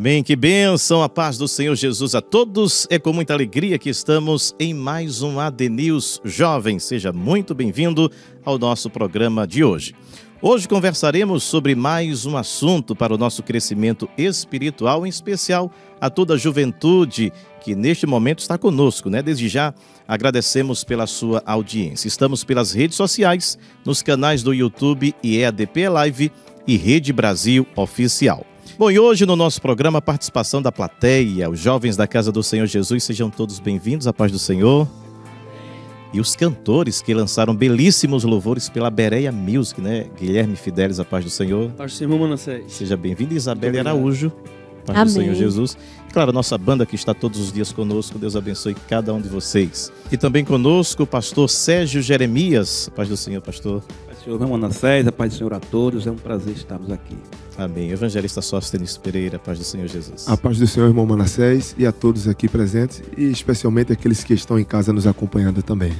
Amém, que bênção, a paz do Senhor Jesus a todos. É com muita alegria que estamos em mais um AD News Jovem. Seja muito bem-vindo ao nosso programa de hoje. Hoje conversaremos sobre mais um assunto para o nosso crescimento espiritual, em especial a toda a juventude que neste momento está conosco, né? Desde já agradecemos pela sua audiência. Estamos pelas redes sociais, nos canais do YouTube e EADP Live e Rede Brasil Oficial. Bom, e hoje no nosso programa, a participação da plateia, os jovens da Casa do Senhor Jesus, sejam todos bem-vindos, a paz do Senhor. E os cantores que lançaram belíssimos louvores pela Bereia Music, né? Guilherme Fidelis, a paz do Senhor. Paz do Senhor, Manassés. Seja bem-vindo, Isabelle Araújo, a paz do Senhor Jesus. E claro, a nossa banda que está todos os dias conosco, Deus abençoe cada um de vocês. E também conosco o pastor Sérgio Jeremias, a paz do Senhor, pastor. Paz do Senhor, Manassés, a paz do Senhor a todos, é um prazer estarmos aqui. Amém. Evangelista Sóstenes Pereira, a paz do Senhor Jesus. A paz do Senhor, irmão Manassés, e a todos aqui presentes, e especialmente aqueles que estão em casa nos acompanhando também.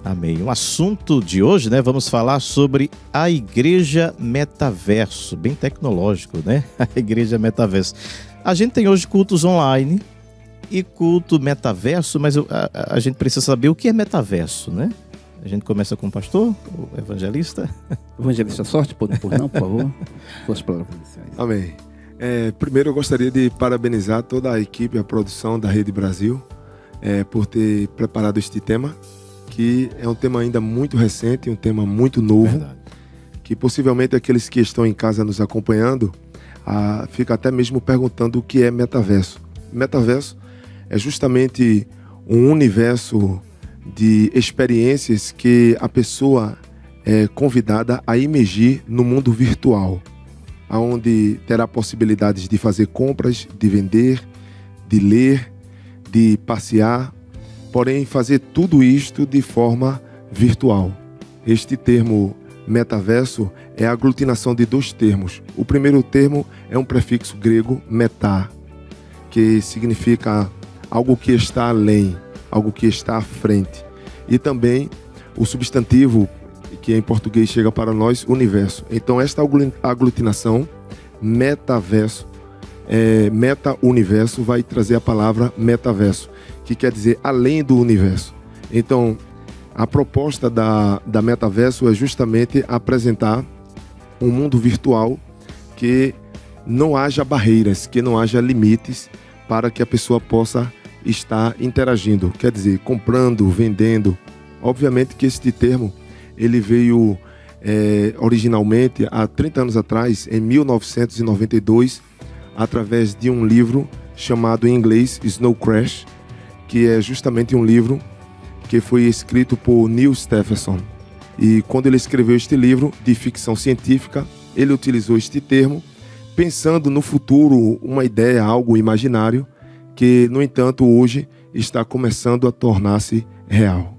Amém. O assunto de hoje, né? Vamos falar sobre a Igreja Metaverso, bem tecnológico, né? A Igreja Metaverso. A gente tem hoje cultos online e culto metaverso, mas a gente precisa saber o que é metaverso, né? A gente começa com o pastor, o evangelista. Evangelista Sorte, por favor. Suas palavras iniciais. Amém. Primeiro eu gostaria de parabenizar toda a equipe, a produção da Rede Brasil, por ter preparado este tema, que é um tema ainda muito recente, um tema muito novo. Verdade. Que possivelmente aqueles que estão em casa nos acompanhando ficam até mesmo perguntando o que é metaverso. Metaverso é justamente um universo de experiências que a pessoa é convidada a imergir no mundo virtual, onde terá possibilidades de fazer compras, de vender, de ler, de passear, porém fazer tudo isto de forma virtual. Este termo metaverso é a aglutinação de dois termos. O primeiro termo é um prefixo grego, meta, que significa algo que está além, algo que está à frente. E também o substantivo, que em português chega para nós, universo. Então esta aglutinação, metaverso, meta-universo, vai trazer a palavra metaverso, que quer dizer além do universo. Então a proposta da metaverso é justamente apresentar um mundo virtual que não haja barreiras, que não haja limites para que a pessoa possa estar interagindo, quer dizer, comprando, vendendo. Obviamente que este termo ele veio originalmente há 30 anos atrás, em 1992, através de um livro chamado em inglês Snow Crash, que é justamente um livro que foi escrito por Neil Stephenson. E quando ele escreveu este livro de ficção científica, ele utilizou este termo pensando no futuro, uma ideia, algo imaginário, que, no entanto, hoje está começando a tornar-se real.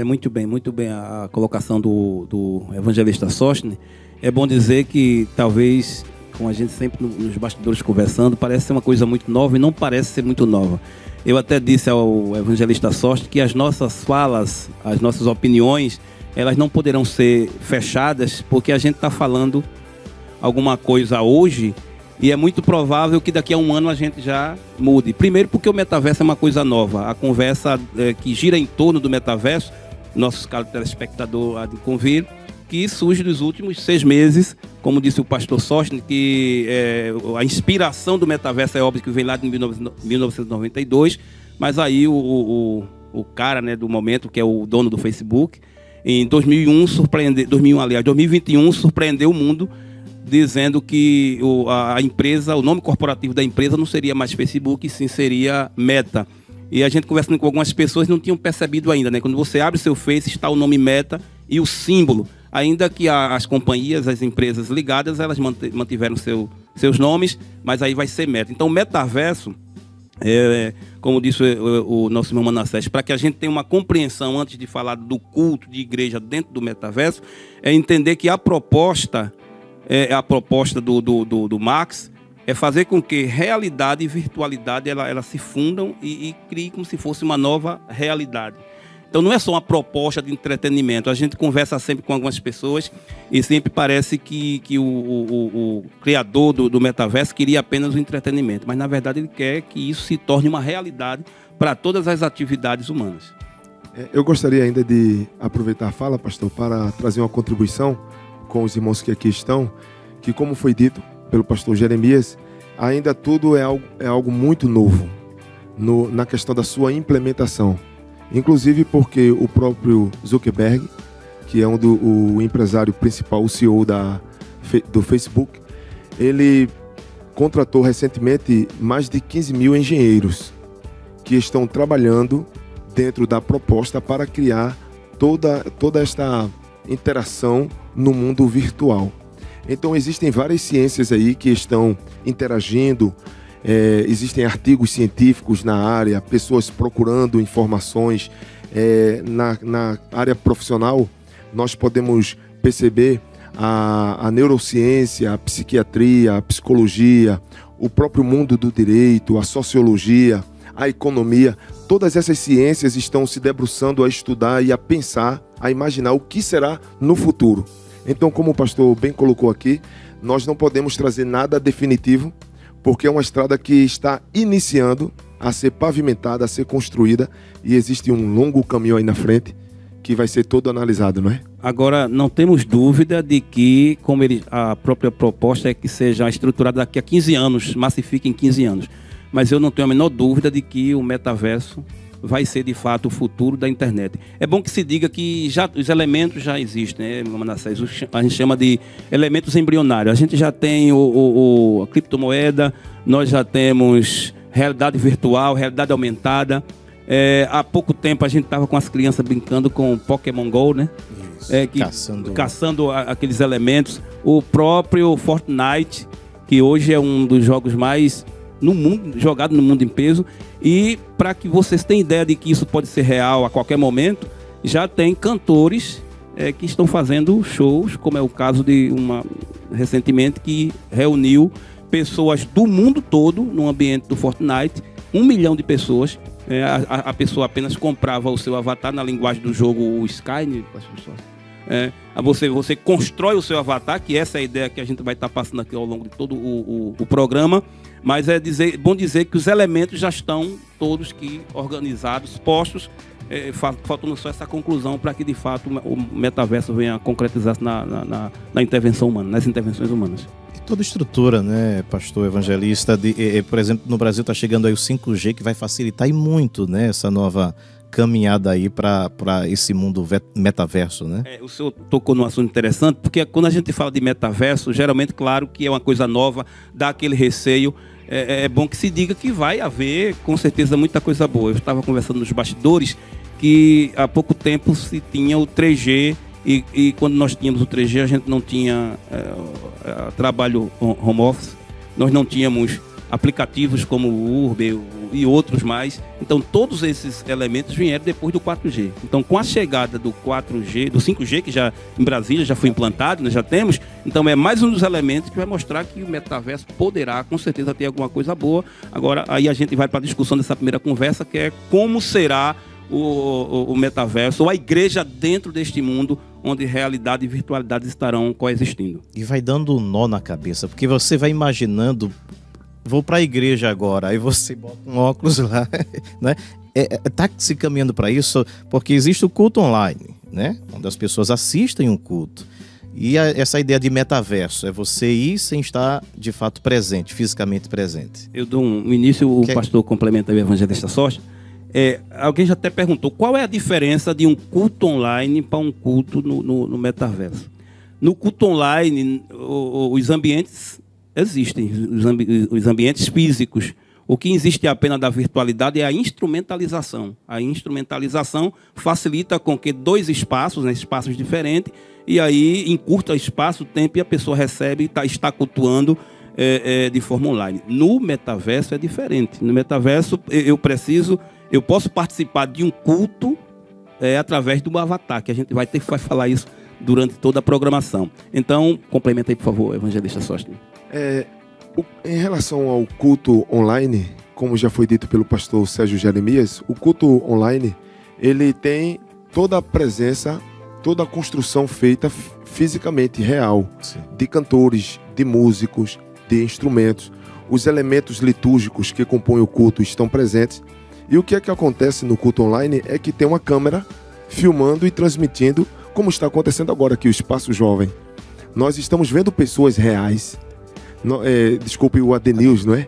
Muito bem a colocação do evangelista Sóstenes. É bom dizer que talvez, com a gente sempre nos bastidores conversando, parece ser uma coisa muito nova e não parece ser muito nova. Eu até disse ao evangelista Sóstenes que as nossas falas, as nossas opiniões, elas não poderão ser fechadas, porque a gente está falando alguma coisa hoje e é muito provável que daqui a um ano a gente já mude. Primeiro porque o metaverso é uma coisa nova. A conversa que gira em torno do metaverso, nossos caros telespectadores há de convir, que surge nos últimos 6 meses, como disse o pastor Sóstenes, que a inspiração do metaverso é óbvio que vem lá de 1992, mas aí o cara, né, do momento, que é o dono do Facebook, em 2021 surpreendeu o mundo, dizendo que a empresa, o nome corporativo da empresa não seria mais Facebook, sim seria Meta. E a gente conversando com algumas pessoas não tinham percebido ainda, né? Quando você abre o seu Face, está o nome Meta e o símbolo. Ainda que as companhias, as empresas ligadas, elas mantiveram seus nomes, mas aí vai ser Meta. Então o metaverso, como disse o nosso irmão Manassés, para que a gente tenha uma compreensão antes de falar do culto de igreja dentro do metaverso, é entender que a proposta do Max é fazer com que realidade e virtualidade ela se fundam e criem como se fosse uma nova realidade. Então não é só uma proposta de entretenimento. A gente conversa sempre com algumas pessoas e sempre parece que o criador do metaverso queria apenas o entretenimento. Mas na verdade ele quer que isso se torne uma realidade para todas as atividades humanas. Eu gostaria ainda de aproveitar a fala, pastor, para trazer uma contribuição com os irmãos que aqui estão, que como foi dito pelo pastor Jeremias, ainda tudo é algo muito novo na questão da sua implementação. Inclusive porque o próprio Zuckerberg, que é o empresário principal, o CEO do Facebook, ele contratou recentemente mais de 15 mil engenheiros que estão trabalhando dentro da proposta para criar toda esta interação no mundo virtual. Então existem várias ciências aí que estão interagindo, existem artigos científicos na área, pessoas procurando informações. Na área profissional, nós podemos perceber a neurociência, a psiquiatria, a psicologia, o próprio mundo do direito, a sociologia, a economia. Todas essas ciências estão se debruçando a estudar e a pensar, a imaginar o que será no futuro. Então, como o pastor bem colocou aqui, nós não podemos trazer nada definitivo, porque é uma estrada que está iniciando a ser pavimentada, a ser construída, e existe um longo caminho aí na frente que vai ser todo analisado, não é? Agora, não temos dúvida de que, a própria proposta é que seja estruturada daqui a 15 anos, massifique em 15 anos. Mas eu não tenho a menor dúvida de que o metaverso vai ser de fato o futuro da internet. É bom que se diga que os elementos já existem, né, Manassés? A gente chama de elementos embrionários. A gente já tem a criptomoeda, nós já temos realidade virtual, realidade aumentada. Há pouco tempo a gente estava com as crianças brincando com Pokémon GO, né? Caçando aqueles elementos. O próprio Fortnite, que hoje é um dos jogos mais jogado no mundo em peso. E para que vocês tenham ideia de que isso pode ser real a qualquer momento, já tem cantores que estão fazendo shows, como é o caso de recentemente que reuniu pessoas do mundo todo no ambiente do Fortnite, 1 milhão de pessoas. A pessoa apenas comprava o seu avatar na linguagem do jogo, o Skyrim. Você constrói o seu avatar, que essa é a ideia que a gente vai estar passando aqui ao longo de todo o programa. Mas bom dizer que os elementos já estão todos organizados, postos, faltando só essa conclusão para que de fato o metaverso venha concretizar-se na intervenção humana, nas intervenções humanas. E toda estrutura, né, pastor evangelista, por exemplo, no Brasil está chegando aí o 5G, que vai facilitar e muito, né, essa nova caminhada aí para esse mundo metaverso, né? O senhor tocou num assunto interessante, porque quando a gente fala de metaverso, geralmente, claro que é uma coisa nova, dá aquele receio. É bom que se diga que vai haver, com certeza, muita coisa boa. Eu estava conversando nos bastidores que há pouco tempo se tinha o 3G e quando nós tínhamos o 3G a gente não tinha trabalho home office, nós não tínhamos aplicativos como o Uber e outros mais. Então todos esses elementos vieram depois do 4G. Então com a chegada do 4G, do 5G, que já em Brasília já foi implantado, nós já temos, então é mais um dos elementos que vai mostrar que o metaverso poderá com certeza ter alguma coisa boa. Agora aí a gente vai para a discussão dessa primeira conversa, que é como será o metaverso, ou a igreja dentro deste mundo onde realidade e virtualidade estarão coexistindo. E vai dando um nó na cabeça, porque você vai imaginando, vou para a igreja agora, aí você bota um óculos lá, né? Tá se caminhando para isso, porque existe o culto online, né? Onde as pessoas assistem um culto. E essa ideia de metaverso é você ir sem estar de fato presente, fisicamente presente. Eu dou um início, o pastor complementa o evangelista Sócio. Alguém já até perguntou qual é a diferença de um culto online para um culto no metaverso. No culto online, os ambientes existem, os ambientes físicos. O que existe apenas da virtualidade é a instrumentalização. A instrumentalização facilita com que dois espaços, né, espaços diferentes, e aí encurta o espaço, o tempo, e a pessoa recebe e está cultuando de forma online. No metaverso é diferente. No metaverso eu posso participar de um culto através do avatar, que a gente vai falar isso durante toda a programação. Então, complementa aí, por favor, evangelista Sóstenes. Em relação ao culto online, como já foi dito pelo pastor Sérgio Jeremias, o culto online ele tem toda a presença, toda a construção feita fisicamente, real, Sim. de cantores, de músicos, de instrumentos. Os elementos litúrgicos que compõem o culto estão presentes. E o que é que acontece no culto online é que tem uma câmera filmando e transmitindo, como está acontecendo agora aqui, o Espaço Jovem. Nós estamos vendo pessoas reais. Desculpe o ADNews, não é?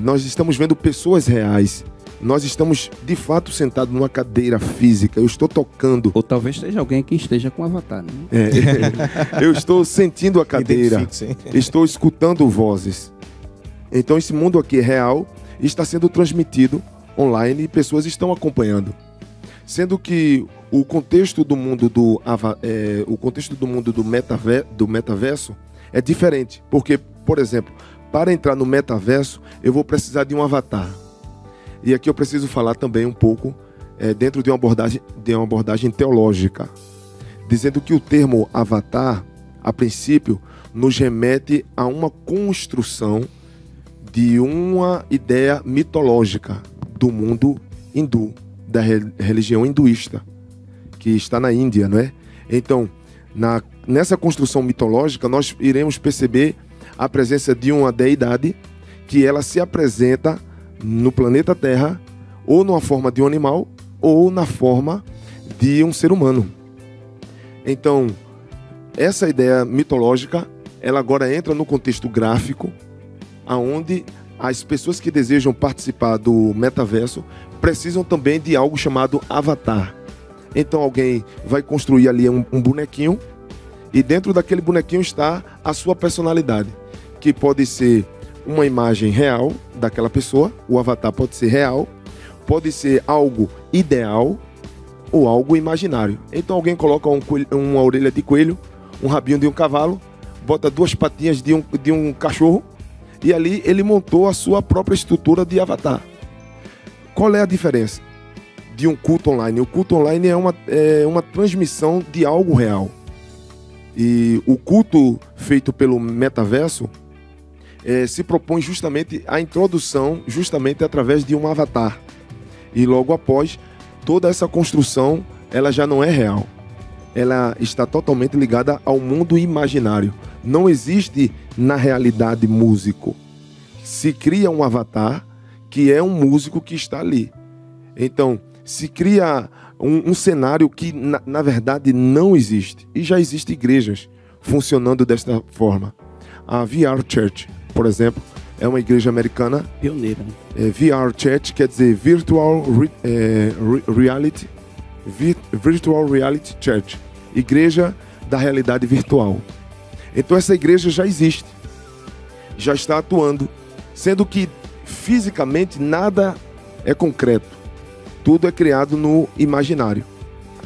Nós estamos vendo pessoas reais. Nós estamos, de fato, sentados numa cadeira física. Eu estou tocando. Ou talvez seja alguém que esteja com avatar, né? Eu estou sentindo a cadeira. Estou escutando vozes. Então, esse mundo aqui é real e está sendo transmitido online e pessoas estão acompanhando. Sendo que o contexto do mundo do metaverso é diferente. Porque, por exemplo, para entrar no metaverso, eu vou precisar de um avatar. E aqui eu preciso falar também um pouco dentro de uma abordagem teológica, dizendo que o termo avatar, a princípio, nos remete a uma construção de uma ideia mitológica do mundo hindu, da religião hinduísta, que está na Índia, não é? Então, nessa construção mitológica, nós iremos perceber a presença de uma deidade que ela se apresenta no planeta Terra, ou numa forma de um animal, ou na forma de um ser humano. Então, essa ideia mitológica, ela agora entra no contexto gráfico, onde as pessoas que desejam participar do metaverso precisam também de algo chamado avatar. Então, alguém vai construir ali um bonequinho, e dentro daquele bonequinho está a sua personalidade, que pode ser uma imagem real daquela pessoa, o avatar pode ser real, pode ser algo ideal ou algo imaginário. Então alguém coloca uma orelha de coelho, um rabinho de um cavalo, bota duas patinhas de um cachorro e ali ele montou a sua própria estrutura de avatar. Qual é a diferença de um culto online? O culto online é uma transmissão de algo real. E o culto feito pelo metaverso se propõe justamente a introdução, justamente através de um avatar. E logo após, toda essa construção, ela já não é real. Ela está totalmente ligada ao mundo imaginário. Não existe, na realidade, músico. Se cria um avatar, que é um músico que está ali. Então, se cria um cenário que, na verdade, não existe. E já existem igrejas funcionando desta forma. A VR Church, por exemplo, é uma igreja americana. Pioneira, né? VR Church quer dizer Virtual Reality Church. Igreja da realidade virtual. Então essa igreja já existe. Já está atuando. Sendo que fisicamente nada é concreto. Tudo é criado no imaginário.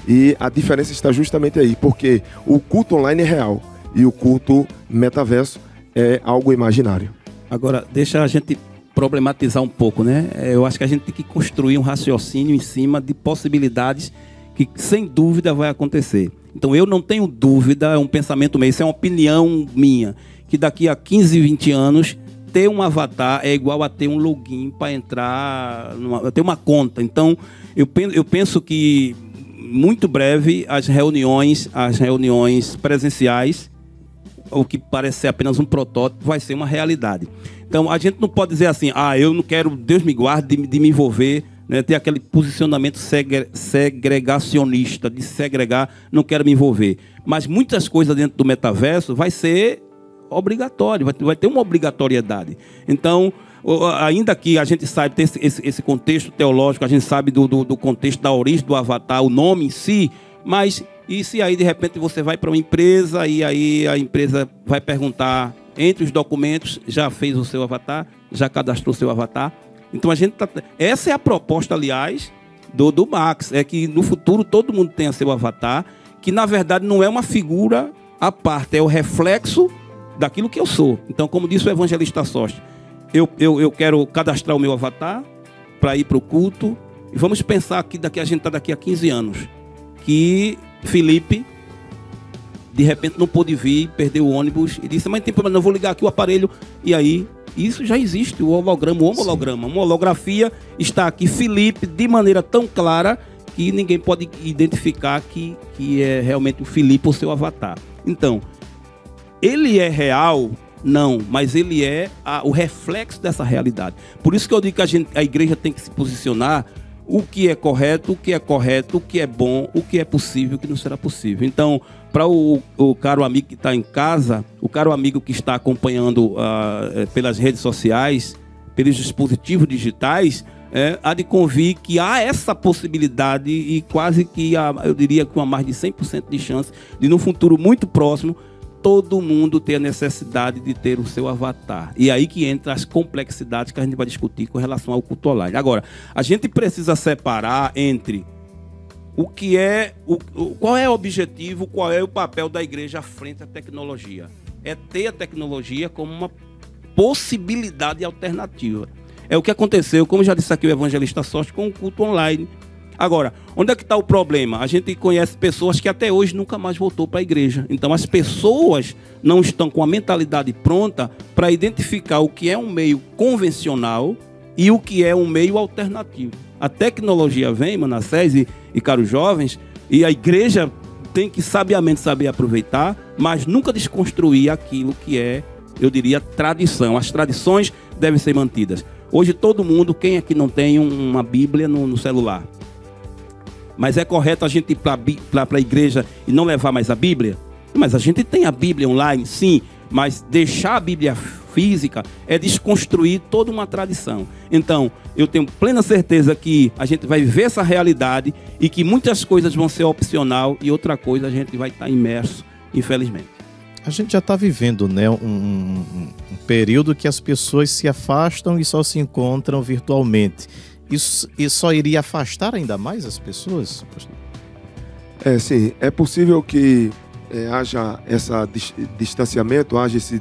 E a diferença está justamente aí. Porque o culto online é real. E o culto metaverso é algo imaginário. Agora, deixa a gente problematizar um pouco, né? Eu acho que a gente tem que construir um raciocínio em cima de possibilidades que, sem dúvida, vai acontecer. Então, eu não tenho dúvida, é um pensamento meu, isso é uma opinião minha, que daqui a 15, 20 anos, ter um avatar é igual a ter um login para entrar, ter uma conta. Então, eu penso que, muito breve, as reuniões presenciais, o que parece ser apenas um protótipo, vai ser uma realidade. Então, a gente não pode dizer assim, eu não quero, Deus me guarde, de me envolver, né? Ter aquele posicionamento segregacionista, de segregar, não quero me envolver. Mas muitas coisas dentro do metaverso vai ser obrigatório, vai ter uma obrigatoriedade. Então, ainda que a gente saiba ter esse contexto teológico, a gente sabe do contexto da origem do avatar, o nome em si, mas... E se aí, de repente, você vai para uma empresa e aí a empresa vai perguntar, entre os documentos, já fez o seu avatar, já cadastrou o seu avatar? Então, essa é a proposta, aliás, do Max, é que no futuro todo mundo tenha seu avatar, que na verdade não é uma figura à parte, é o reflexo daquilo que eu sou. Então, como disse o evangelista Sóstenes, eu quero cadastrar o meu avatar para ir para o culto, e vamos pensar que a gente está daqui a 15 anos, que Felipe, de repente, não pôde vir, perdeu o ônibus e disse, mas tem problema, não vou ligar aqui o aparelho. E aí, isso já existe, o holograma, uma holografia está aqui. Felipe, de maneira tão clara que ninguém pode identificar que é realmente o Felipe, o seu avatar. Então, ele é real? Não, mas ele é o reflexo dessa realidade. Por isso que eu digo que a igreja tem que se posicionar o que é correto, o que é bom, o que é possível, o que não será possível. Então, para o caro amigo que está em casa, o caro amigo que está acompanhando pelas redes sociais, pelos dispositivos digitais, há de convir que há essa possibilidade e quase que, eu diria com mais de 100% de chance de, no futuro muito próximo, todo mundo ter a necessidade de ter o seu avatar. E aí que entra as complexidades que a gente vai discutir com relação ao culto online. Agora, a gente precisa separar entre o que é, qual é o objetivo, qual é o papel da igreja frente à tecnologia. É ter a tecnologia como uma possibilidade alternativa. É o que aconteceu, como já disse aqui o evangelista Sócio, com o culto online. Agora, onde é que está o problema? A gente conhece pessoas que até hoje nunca mais voltou para a igreja. Então, as pessoas não estão com a mentalidade pronta para identificar o que é um meio convencional e o que é um meio alternativo. A tecnologia vem, Manassés e caros jovens, e a igreja tem que sabiamente saber aproveitar, mas nunca desconstruir aquilo que é, eu diria, tradição. As tradições devem ser mantidas. Hoje todo mundo, quem aqui não tem uma Bíblia no celular? Mas é correto a gente ir para a igreja e não levar mais a Bíblia? Mas a gente tem a Bíblia online, sim, mas deixar a Bíblia física é desconstruir toda uma tradição. Então, eu tenho plena certeza que a gente vai viver essa realidade e que muitas coisas vão ser opcional e outra coisa a gente vai estar imerso, infelizmente. A gente já está vivendo, né, um período que as pessoas se afastam e só se encontram virtualmente. Isso só iria afastar ainda mais as pessoas? Sim, é possível que haja esse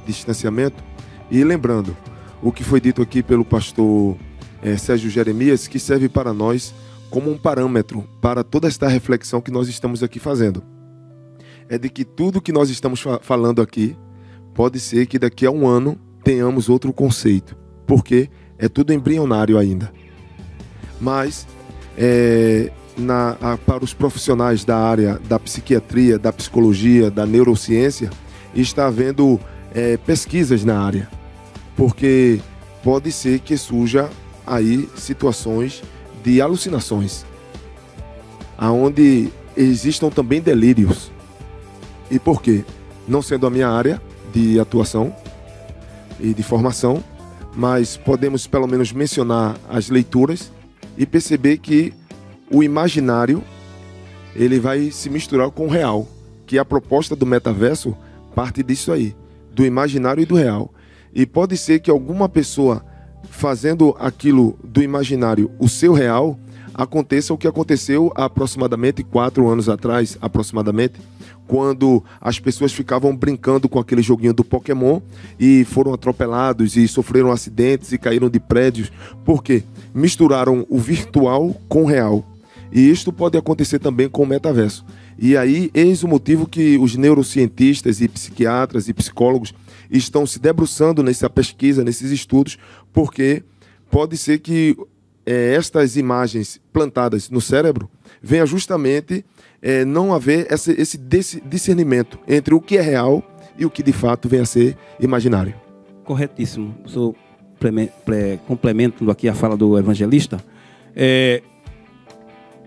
distanciamento. E lembrando, o que foi dito aqui pelo pastor Sérgio Jeremias, que serve para nós como um parâmetro para toda esta reflexão que nós estamos aqui fazendo. É de que tudo que nós estamos falando aqui, pode ser que daqui a um ano tenhamos outro conceito, porque é tudo embrionário ainda. Mas, para os profissionais da área da psiquiatria, da psicologia, da neurociência, está havendo pesquisas na área, porque pode ser que surja aí situações de alucinações, aonde existam também delírios. E por quê? Não sendo a minha área de atuação e de formação, mas podemos pelo menos mencionar as leituras e perceber que o imaginário ele vai se misturar com o real, que a proposta do metaverso parte disso aí, do imaginário e do real. E pode ser que alguma pessoa fazendo aquilo do imaginário o seu real, aconteça o que aconteceu há aproximadamente 4 anos atrás, quando as pessoas ficavam brincando com aquele joguinho do Pokémon e foram atropelados e sofreram acidentes e caíram de prédios. Por quê? Misturaram o virtual com o real. E isto pode acontecer também com o metaverso. E aí, eis o motivo que os neurocientistas e psiquiatras e psicólogos estão se debruçando nessa pesquisa, nesses estudos, porque pode ser que estas imagens plantadas no cérebro venha justamente não haver esse discernimento entre o que é real e o que de fato vem a ser imaginário. Corretíssimo. Sou complementando aqui a fala do evangelista.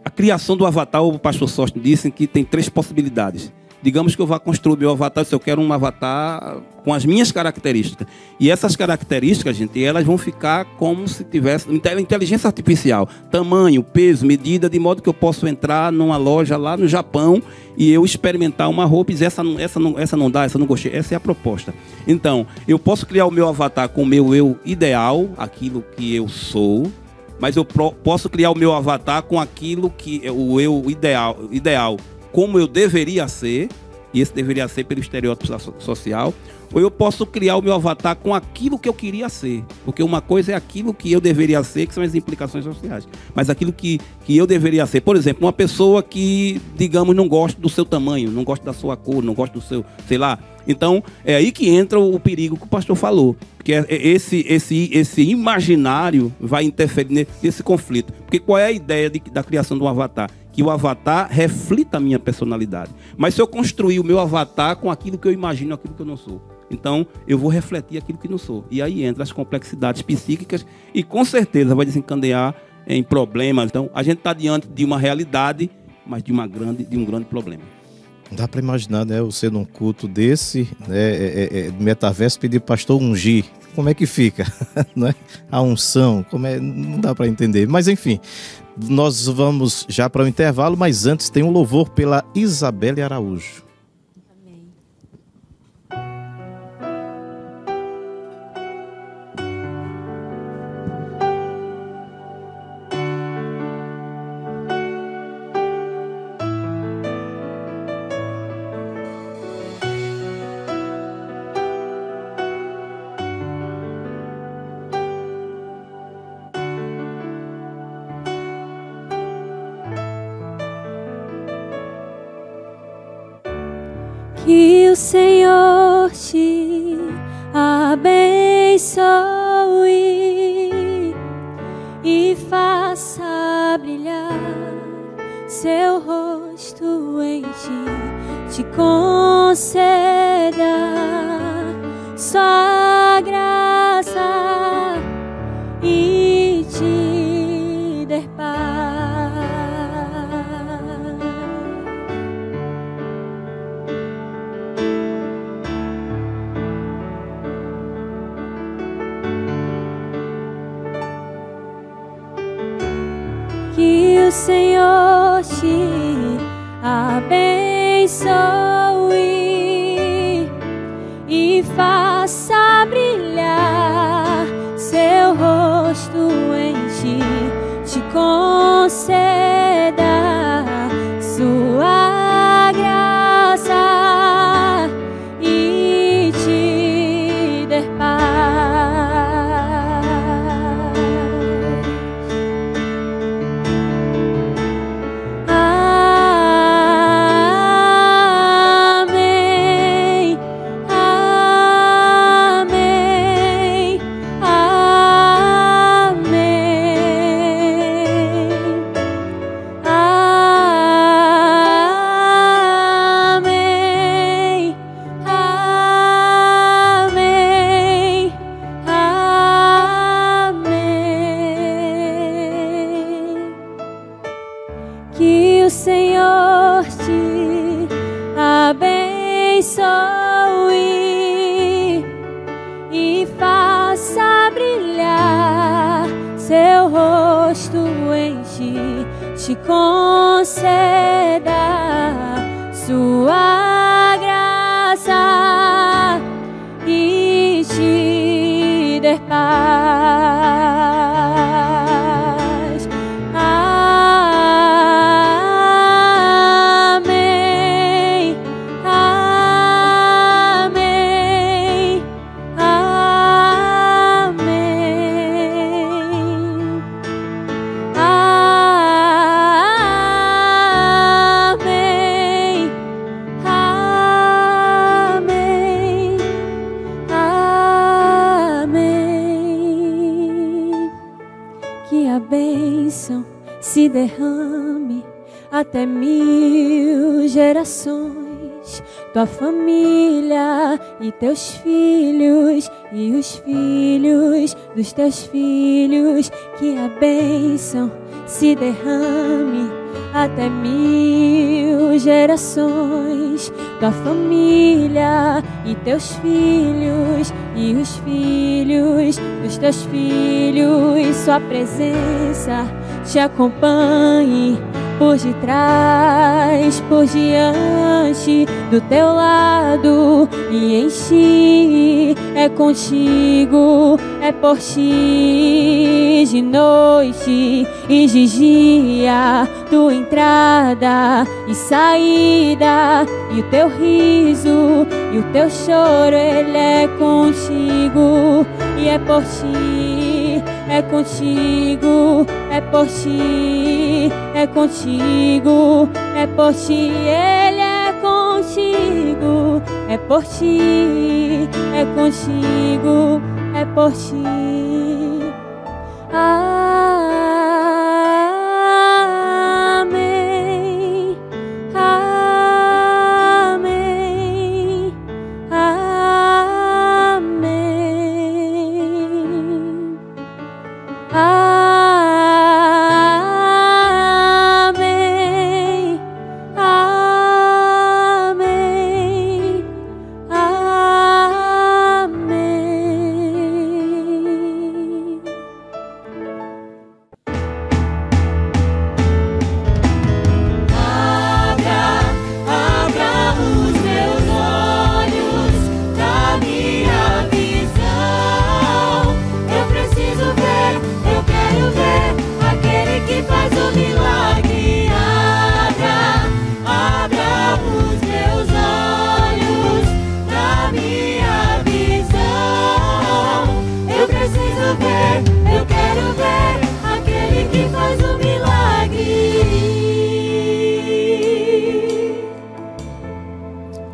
A criação do avatar, o pastor Sócio disse que tem 3 possibilidades. Digamos que eu vá construir meu avatar, se eu quero um avatar com as minhas características. E essas características, gente, elas vão ficar como se tivesse inteligência artificial. Tamanho, peso, medida, de modo que eu posso entrar numa loja lá no Japão e eu experimentar uma roupa e dizer, essa não dá, essa não gostei. Essa é a proposta. Então, eu posso criar o meu avatar com o meu eu ideal, aquilo que eu sou, mas eu posso criar o meu avatar com aquilo que é o eu ideal, como eu deveria ser, e esse deveria ser pelo estereótipo social, ou eu posso criar o meu avatar com aquilo que eu queria ser, porque uma coisa é aquilo que eu deveria ser, que são as implicações sociais, mas aquilo que eu deveria ser, por exemplo, uma pessoa que, digamos, não gosta do seu tamanho, não gosta da sua cor, não gosta do seu, sei lá, então é aí que entra o perigo que o pastor falou, porque esse imaginário vai interferir nesse conflito, porque qual é a ideia da criação de um avatar? Que que o avatar reflita a minha personalidade. Mas se eu construir o meu avatar com aquilo que eu imagino, aquilo que eu não sou, então eu vou refletir aquilo que não sou. E aí entra as complexidades psíquicas e com certeza vai desencadear em problemas. Então a gente está diante de uma realidade, mas de um grande problema. Dá para imaginar, né, você num culto desse, né, metaverso, pedir pastor ungir. Como é que fica? Né? A unção, não dá para entender. Mas enfim, nós vamos já para o intervalo, mas antes tem um louvor pela Isabelle Araújo. Que o Senhor te abençoe e faça brilhar seu rosto em ti, te conceda sua graça e te dê paz. Que o Senhor te abençoe e faça brilhar seu rosto em ti, te conceda sua graça e te dê paz. Que o Senhor te abençoe e faça brilhar seu rosto em ti, te conceda sua graça e te dê paz. Se derrame até 1000 gerações, tua família e teus filhos e os filhos dos teus filhos. Que a bênção se derrame até 1000 gerações, tua família e teus filhos e os filhos dos teus filhos. Sua presença te acompanhe por detrás, por diante, do teu lado e em ti. É contigo, é por ti, de noite e de dia, tua entrada e saída, e o teu riso e o teu choro, ele é contigo e é por ti. É contigo, é por ti, é contigo, é por ti, ele é contigo, é por ti, é contigo, é por ti. Amém.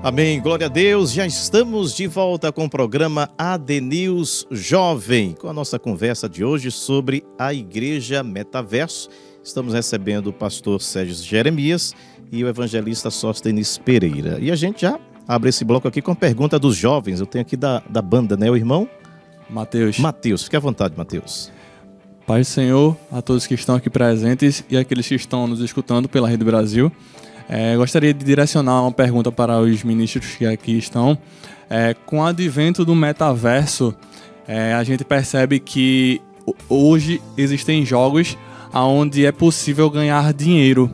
Amém, glória a Deus. Já estamos de volta com o programa ADNews Jovem, com a nossa conversa de hoje sobre a Igreja Metaverso. Estamos recebendo o pastor Sérgio Jeremias e o evangelista Sóstenes Pereira. E a gente já abre esse bloco aqui com a pergunta dos jovens. Eu tenho aqui da banda, né, o irmão? Mateus, fique à vontade, Mateus. Pai do Senhor, a todos que estão aqui presentes e aqueles que estão nos escutando pela Rede Brasil. Gostaria de direcionar uma pergunta para os ministros que aqui estão. Com o advento do metaverso, a gente percebe que hoje existem jogos onde é possível ganhar dinheiro,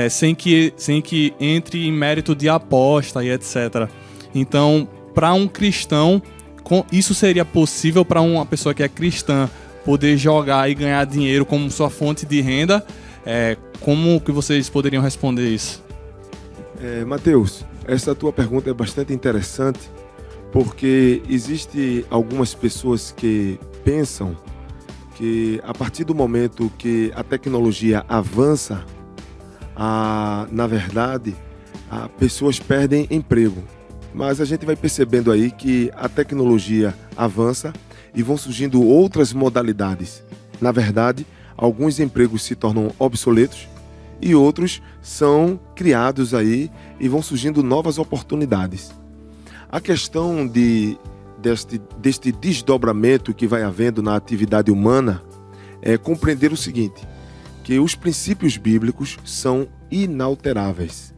sem que entre em mérito de aposta e etc. Então, para um cristão, isso seria possível para uma pessoa que é cristã poder jogar e ganhar dinheiro como sua fonte de renda? Como que vocês poderiam responder isso? Mateus, essa tua pergunta é bastante interessante, porque existe algumas pessoas que pensam que a partir do momento que a tecnologia avança, na verdade, pessoas perdem emprego. Mas a gente vai percebendo aí que a tecnologia avança e vão surgindo outras modalidades. Na verdade, alguns empregos se tornam obsoletos e outros são criados aí e vão surgindo novas oportunidades. A questão deste desdobramento que vai havendo na atividade humana é compreender o seguinte, que os princípios bíblicos são inalteráveis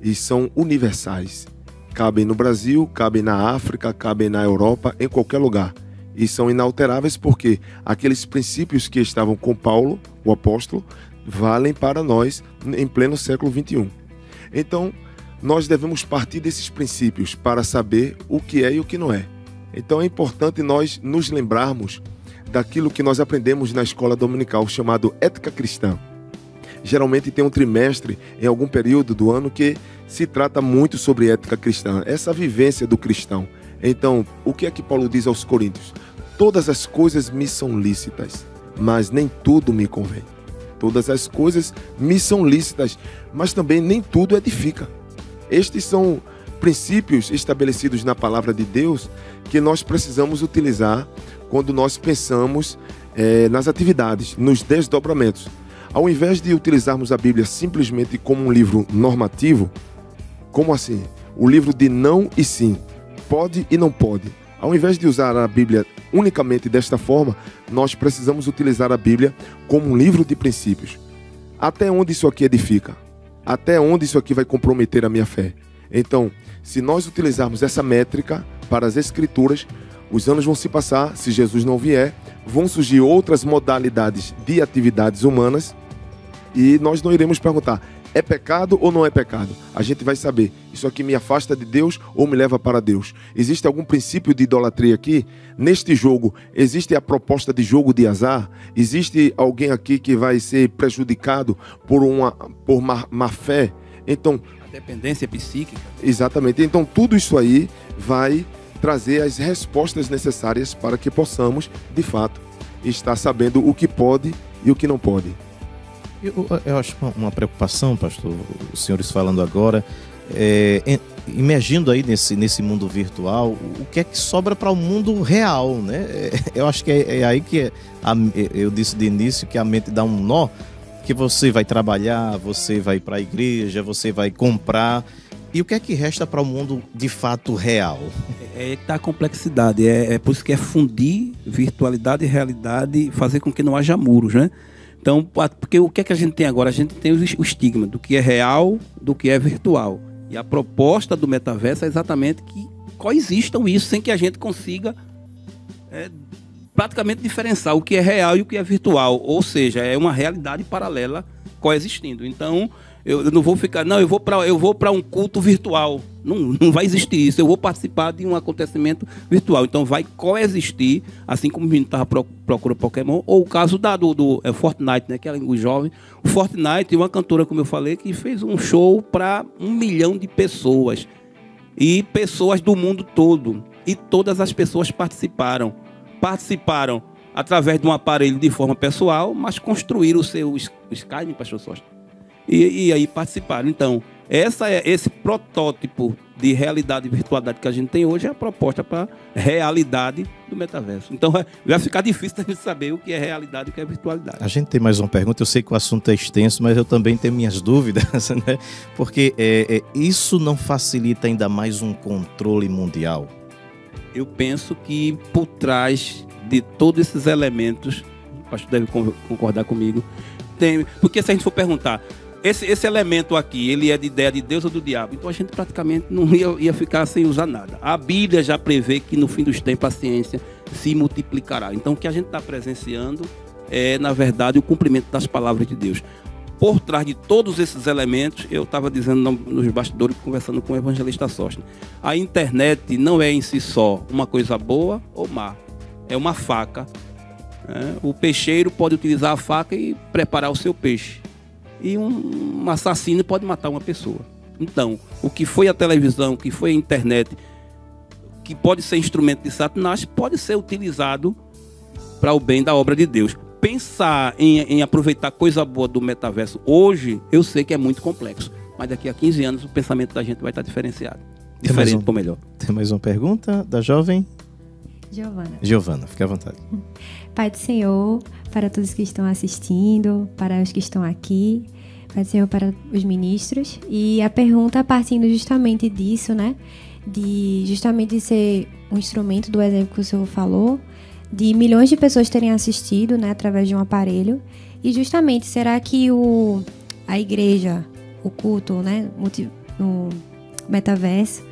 e são universais. Cabem no Brasil, cabem na África, cabem na Europa, em qualquer lugar. E são inalteráveis porque aqueles princípios que estavam com Paulo, o apóstolo, valem para nós em pleno século XXI. Então, nós devemos partir desses princípios para saber o que é e o que não é. Então, é importante nós nos lembrarmos daquilo que nós aprendemos na escola dominical, chamado Ética Cristã. Geralmente tem um trimestre, em algum período do ano, que se trata muito sobre ética cristã, essa vivência do cristão. Então, o que é que Paulo diz aos Coríntios? Todas as coisas me são lícitas, mas nem tudo me convém. Todas as coisas me são lícitas, mas também nem tudo edifica. Estes são princípios estabelecidos na palavra de Deus que nós precisamos utilizar quando nós pensamos nas atividades, nos desdobramentos. Ao invés de utilizarmos a Bíblia simplesmente como um livro normativo, como assim? O livro de não e sim, pode e não pode. Ao invés de usar a Bíblia unicamente desta forma, nós precisamos utilizar a Bíblia como um livro de princípios. Até onde isso aqui edifica? Até onde isso aqui vai comprometer a minha fé? Então, se nós utilizarmos essa métrica para as Escrituras, os anos vão se passar, se Jesus não vier, vão surgir outras modalidades de atividades humanas e nós não iremos perguntar, é pecado ou não é pecado? A gente vai saber, isso aqui me afasta de Deus ou me leva para Deus? Existe algum princípio de idolatria aqui? Neste jogo, existe a proposta de jogo de azar? Existe alguém aqui que vai ser prejudicado por má fé? Então, a dependência psíquica. Exatamente. Então, tudo isso aí vai trazer as respostas necessárias para que possamos, de fato, estar sabendo o que pode e o que não pode. Eu acho uma preocupação, pastor, os senhores falando agora, imergindo aí nesse mundo virtual, o que é que sobra para o mundo real, né? Eu acho que é aí que eu disse de início que a mente dá um nó, que você vai trabalhar, você vai para a igreja, você vai comprar, e o que é que resta para o mundo de fato real? É que está a complexidade, é por isso que é fundir virtualidade e realidade e fazer com que não haja muros, né? Então, porque o que é que a gente tem agora? A gente tem o estigma do que é real, do que é virtual. E a proposta do metaverso é exatamente que coexistam isso, sem que a gente consiga praticamente diferenciar o que é real e o que é virtual. Ou seja, é uma realidade paralela coexistindo. Então, eu não vou ficar, eu vou para um culto virtual. Não vai existir isso. Eu vou participar de um acontecimento virtual. Então vai coexistir, assim como o menino estava procurando Pokémon, ou o caso do Fortnite, né? Que é o jovem. O Fortnite, uma cantora, como eu falei, que fez um show para 1 milhão de pessoas. E pessoas do mundo todo. E todas as pessoas participaram. Participaram através de um aparelho de forma pessoal, mas construíram o seu Skype, pastor Sóstenes. E aí participaram. Então, Esse protótipo de realidade e virtualidade que a gente tem hoje é a proposta para a realidade do metaverso. Então vai ficar difícil a gente saber o que é realidade e o que é virtualidade. A gente tem mais uma pergunta, eu sei que o assunto é extenso, mas eu também tenho minhas dúvidas, né? Porque isso não facilita ainda mais um controle mundial? Eu penso que por trás de todos esses elementos, acho que deve concordar comigo, porque se a gente for perguntar, esse elemento aqui, ele é de ideia de Deus ou do diabo? Então a gente praticamente não ia ficar sem usar nada. A Bíblia já prevê que no fim dos tempos a ciência se multiplicará. Então o que a gente está presenciando é, na verdade, o cumprimento das palavras de Deus. Por trás de todos esses elementos, eu estava dizendo nos bastidores, conversando com o evangelista Sóstenes, a internet não é em si só uma coisa boa ou má. É uma faca. O peixeiro pode utilizar a faca e preparar o seu peixe. E um assassino pode matar uma pessoa. Então, o que foi a televisão, o que foi a internet, que pode ser instrumento de Satanás, pode ser utilizado para o bem da obra de Deus. Pensar em aproveitar coisa boa do metaverso hoje, eu sei que é muito complexo. Mas daqui a 15 anos o pensamento da gente vai estar diferenciado. Diferente para o melhor. Tem mais uma pergunta da jovem? Giovana, fique à vontade. Pai do Senhor, para todos que estão assistindo, para os que estão aqui, Pai do Senhor, para os ministros. E a pergunta partindo justamente disso, né? De justamente ser um instrumento do exemplo que o Senhor falou, de milhões de pessoas terem assistido, né, através de um aparelho. E justamente, será que a igreja, o culto, né, no metaverso,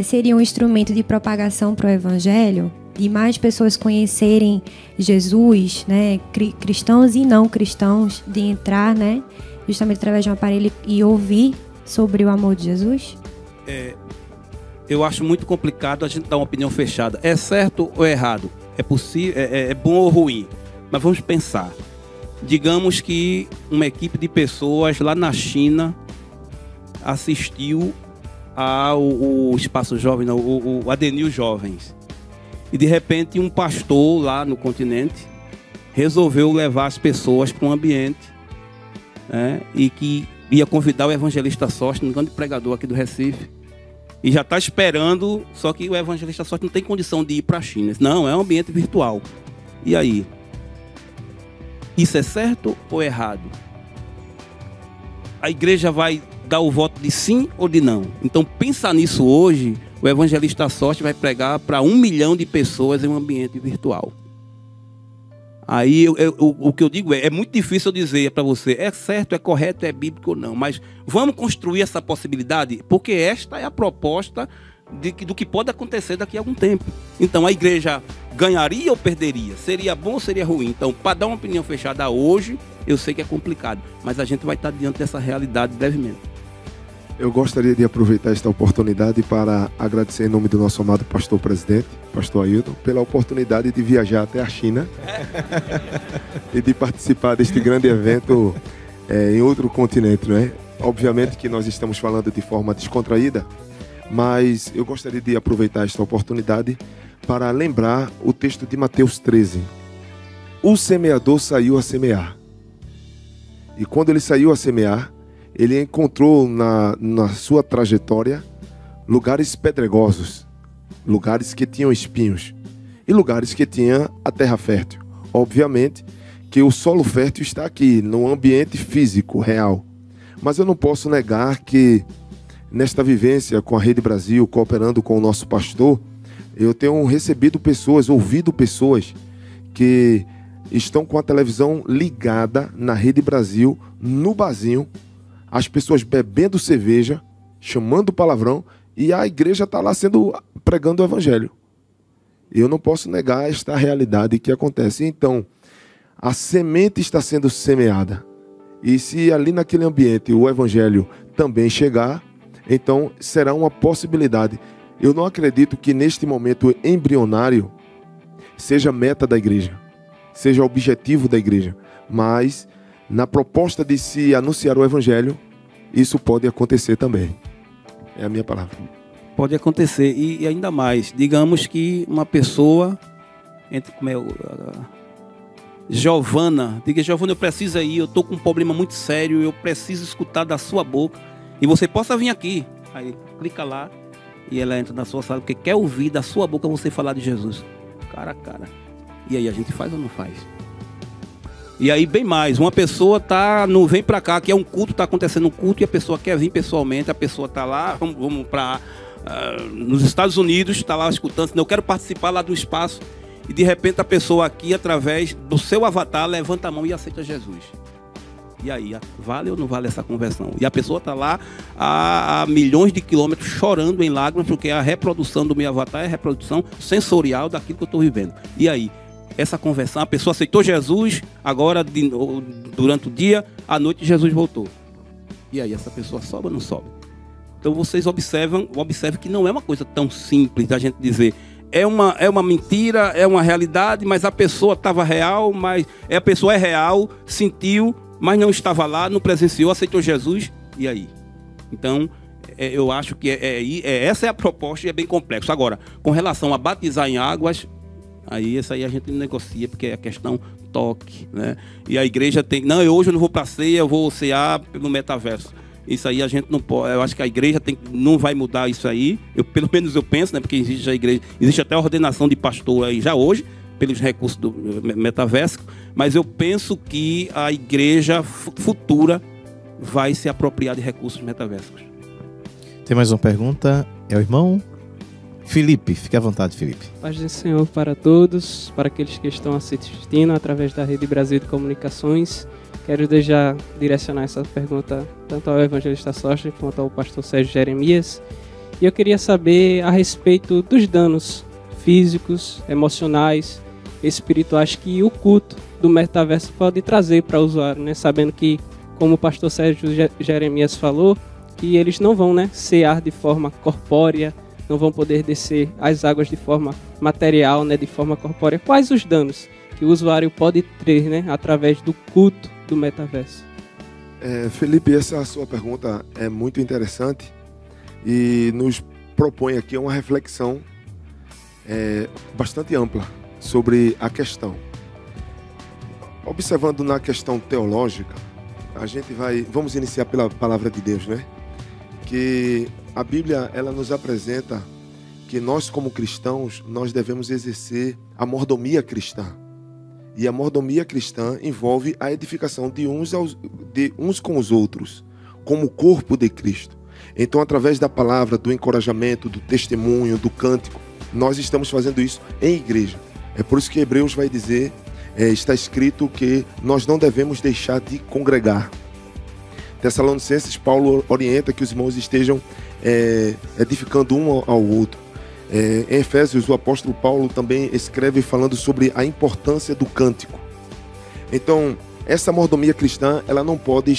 seria um instrumento de propagação para o evangelho? De mais pessoas conhecerem Jesus, né, cristãos e não cristãos, de entrar, né, justamente através de um aparelho e ouvir sobre o amor de Jesus? Eu acho muito complicado a gente dar uma opinião fechada. É certo ou é errado? É possível, é bom ou ruim? Mas vamos pensar. Digamos que uma equipe de pessoas lá na China assistiu ao Espaço Jovem, não, o Adenil Jovens. E de repente um pastor lá no continente resolveu levar as pessoas para um ambiente, né, e que ia convidar o evangelista Sóstenes, um grande pregador aqui do Recife. E já está esperando, só que o evangelista Sóstenes não tem condição de ir para a China. Não, é um ambiente virtual. E aí? Isso é certo ou errado? A igreja vai dar o voto de sim ou de não? Então, pensar nisso hoje, o evangelista Sóstenes vai pregar para 1 milhão de pessoas em um ambiente virtual. Aí o que eu digo é muito difícil eu dizer para você, é certo, é correto, é bíblico ou não, mas vamos construir essa possibilidade, porque esta é a proposta do que pode acontecer daqui a algum tempo. Então a igreja ganharia ou perderia? Seria bom ou seria ruim? Então, para dar uma opinião fechada hoje, eu sei que é complicado, mas a gente vai estar diante dessa realidade brevemente. Eu gostaria de aproveitar esta oportunidade para agradecer em nome do nosso amado pastor presidente, pastor Ailton, pela oportunidade de viajar até a China e de participar deste grande evento em outro continente, não é? Obviamente que nós estamos falando de forma descontraída, mas eu gostaria de aproveitar esta oportunidade para lembrar o texto de Mateus 13. O semeador saiu a semear. E quando ele saiu a semear, ele encontrou na sua trajetória lugares pedregosos, lugares que tinham espinhos e lugares que tinham a terra fértil. Obviamente que o solo fértil está aqui, no ambiente físico, real. Mas eu não posso negar que nesta vivência com a Rede Brasil, cooperando com o nosso pastor, eu tenho recebido pessoas, ouvido pessoas que estão com a televisão ligada na Rede Brasil, no barzinho, as pessoas bebendo cerveja, chamando palavrão, e a igreja está lá pregando o evangelho. Eu não posso negar esta realidade que acontece. Então, a semente está sendo semeada. E se ali naquele ambiente o evangelho também chegar, então será uma possibilidade. Eu não acredito que neste momento embrionário seja meta da igreja, seja objetivo da igreja, mas na proposta de se anunciar o evangelho, isso pode acontecer também. É a minha palavra. Pode acontecer, e ainda mais, digamos que uma pessoa, Giovana, diga, Giovana, eu preciso ir, eu estou com um problema muito sério, eu preciso escutar da sua boca, e você possa vir aqui. Aí clica lá e ela entra na sua sala, porque quer ouvir da sua boca você falar de Jesus, cara a cara. E aí a gente faz ou não faz? E aí bem mais, uma pessoa não vem para cá, que é um culto, está acontecendo um culto, e a pessoa quer vir pessoalmente, a pessoa está lá, vamos para nos Estados Unidos, está lá escutando, eu quero participar lá do espaço, e de repente a pessoa aqui, através do seu avatar, levanta a mão e aceita Jesus. E aí, vale ou não vale essa conversão? E a pessoa está lá a milhões de quilômetros chorando em lágrimas, porque a reprodução do meu avatar é a reprodução sensorial daquilo que eu estou vivendo. E aí, essa conversão, a pessoa aceitou Jesus, agora durante o dia, à noite Jesus voltou. E aí, essa pessoa sobe ou não sobe? Então vocês observem que não é uma coisa tão simples da gente dizer, é uma mentira, é uma realidade, mas a pessoa estava real, mas a pessoa é real, sentiu, mas não estava lá, não presenciou, aceitou Jesus, e aí? Então, eu acho que essa é a proposta e é bem complexo. Agora, com relação a batizar em águas, essa aí a gente não negocia, porque é a questão toque, né? E a igreja tem, hoje eu não vou para a ceia, eu vou cear pelo metaverso. Isso aí a gente não pode, eu acho que a igreja não vai mudar isso aí, pelo menos eu penso, né? Porque existe a igreja, existe até a ordenação de pastor aí já hoje, pelos recursos do metaverso, mas eu penso que a igreja futura vai se apropriar de recursos metaversos. Tem mais uma pergunta? É o irmão Felipe. Fique à vontade, Felipe. Paz do Senhor para todos, para aqueles que estão assistindo através da Rede Brasil de Comunicações. Quero já direcionar essa pergunta tanto ao evangelista Sóstenes quanto ao pastor Sérgio Jeremias. E eu queria saber a respeito dos danos físicos, emocionais, espirituais que o culto do metaverso pode trazer para o usuário, né? Sabendo que, como o pastor Sérgio Jeremias falou, que eles não vão, né, cear de forma corpórea, não vão poder descer as águas de forma material, né, de forma corpórea. Quais os danos que o usuário pode ter, né, através do culto do metaverso? Felipe, essa sua pergunta é muito interessante e nos propõe aqui uma reflexão bastante ampla sobre a questão. Observando na questão teológica, vamos iniciar pela palavra de Deus, né? Que a Bíblia, ela nos apresenta que nós, como cristãos, nós devemos exercer a mordomia cristã. E a mordomia cristã envolve a edificação de uns com os outros, como o corpo de Cristo. Então, através da palavra, do encorajamento, do testemunho, do cântico, nós estamos fazendo isso em igreja. É por isso que Hebreus vai dizer, está escrito que nós não devemos deixar de congregar. Tessalonicenses, Paulo orienta que os irmãos estejam edificando um ao outro. Em Efésios, o apóstolo Paulo também escreve falando sobre a importância do cântico. Então, essa mordomia cristã, ela não pode